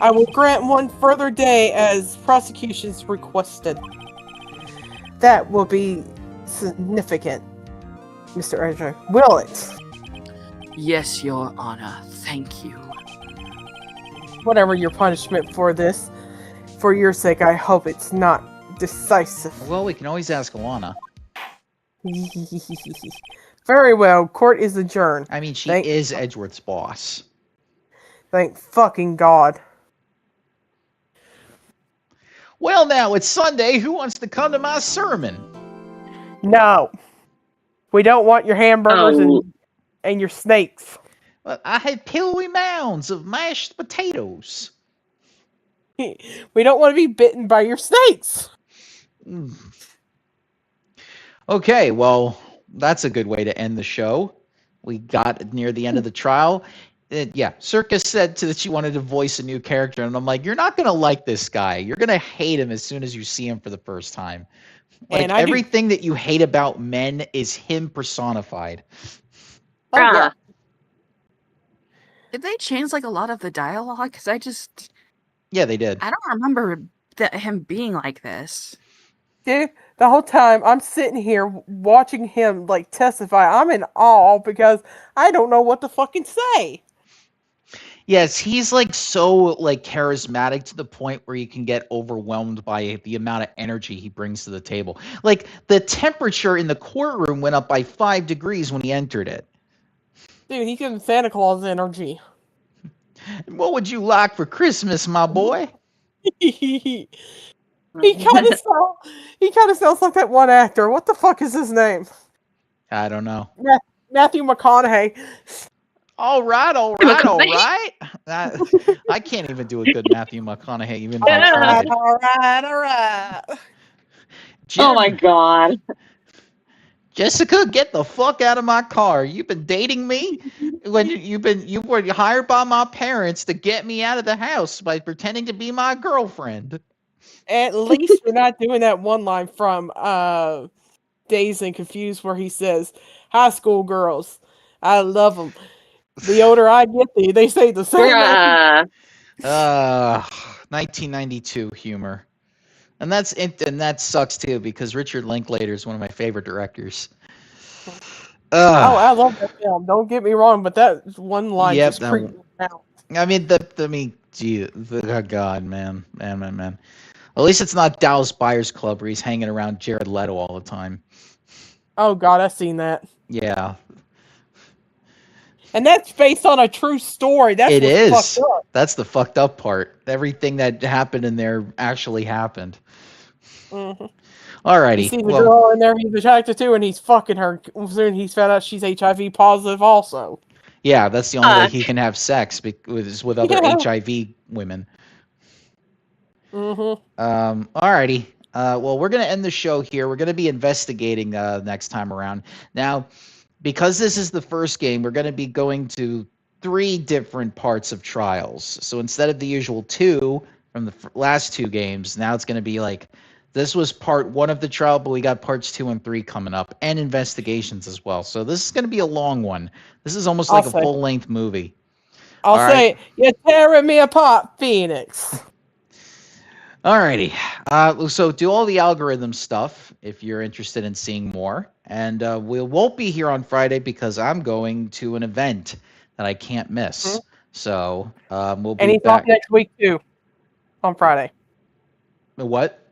I will grant one further day as prosecution's requested. That will be significant, Mr. Edgeworth. Will it? Yes, Your Honor. Thank you. Whatever your punishment for this, for your sake, I hope it's not decisive. Well, we can always ask Alana. Very well, court is adjourned. I mean, she is Edgeworth's boss. Thank fucking God. Well, now it's Sunday. Who wants to come to my sermon? No. We don't want your hamburgers and your snakes. Well, I had pillowy mounds of mashed potatoes. We don't want to be bitten by your snakes. Mm. Okay, well, that's a good way to end the show. We got near the end of the trial. Yeah, Circus said that she wanted to voice a new character, and I'm like, you're not going to like this guy. You're going to hate him as soon as you see him for the first time. Like, and everything that you hate about men is him personified. Oh, yeah. Did they change like a lot of the dialogue? Because Yeah, they did. I don't remember him being like this. Dude, the whole time I'm sitting here watching him like testify, I'm in awe because I don't know what to fucking say. Yes, he's like so like charismatic to the point where you can get overwhelmed by the amount of energy he brings to the table. Like the temperature in the courtroom went up by 5 degrees when he entered it. Dude, he's giving Santa Claus energy. What would you like for Christmas, my boy? He kind of sounds like that one actor. What the fuck is his name? I don't know. Matthew McConaughey. All right. I can't even do a good Matthew McConaughey. Even all right. Oh my God. Jessica, get the fuck out of my car. You've been dating me when you were hired by my parents to get me out of the house by pretending to be my girlfriend. At least you're not doing that one line from Dazed and Confused where he says, "High school girls, I love them. The older I get, they say the same." 1992 humor. And that sucks too because Richard Linklater is one of my favorite directors. I love that film. Don't get me wrong, but that one line just creeped me out. I mean, God, man. At least it's not Dallas Buyers Club where he's hanging around Jared Leto all the time. Oh God, I've seen that. Yeah. And that's based on a true story. It is. Fucked up. That's the fucked up part. Everything that happened in there actually happened. Mm-hmm. Alrighty. You see the girl in there he's attracted to, and he's fucking her. Soon he's found out she's HIV positive also. Yeah, that's the only way he can have sex with other HIV women. Mm-hmm. Alrighty. Well, we're going to end the show here. We're going to be investigating next time around. Now, because this is the first game, we're going to be going to 3 different parts of trials. So instead of the usual 2 from the last 2 games, now it's going to be like This was part 1 of the trial, but we got parts 2 and 3 coming up, and investigations as well. So this is going to be a long one. This is almost like a full-length movie. I'll say, you're tearing me apart, Phoenix. Alrighty. So do all the algorithm stuff if you're interested in seeing more. And we won't be here on Friday because I'm going to an event that I can't miss. Mm-hmm. So we'll be and he's back off next week, too, on Friday. What?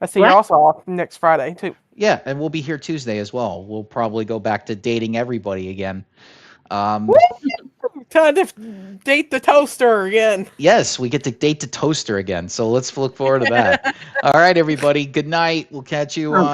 I see you're also off next Friday, too. Yeah, and we'll be here Tuesday as well. We'll probably go back to dating everybody again. Time to date the toaster again. Yes, we get to date the toaster again. So let's look forward to that. All right, everybody. Good night. We'll catch you on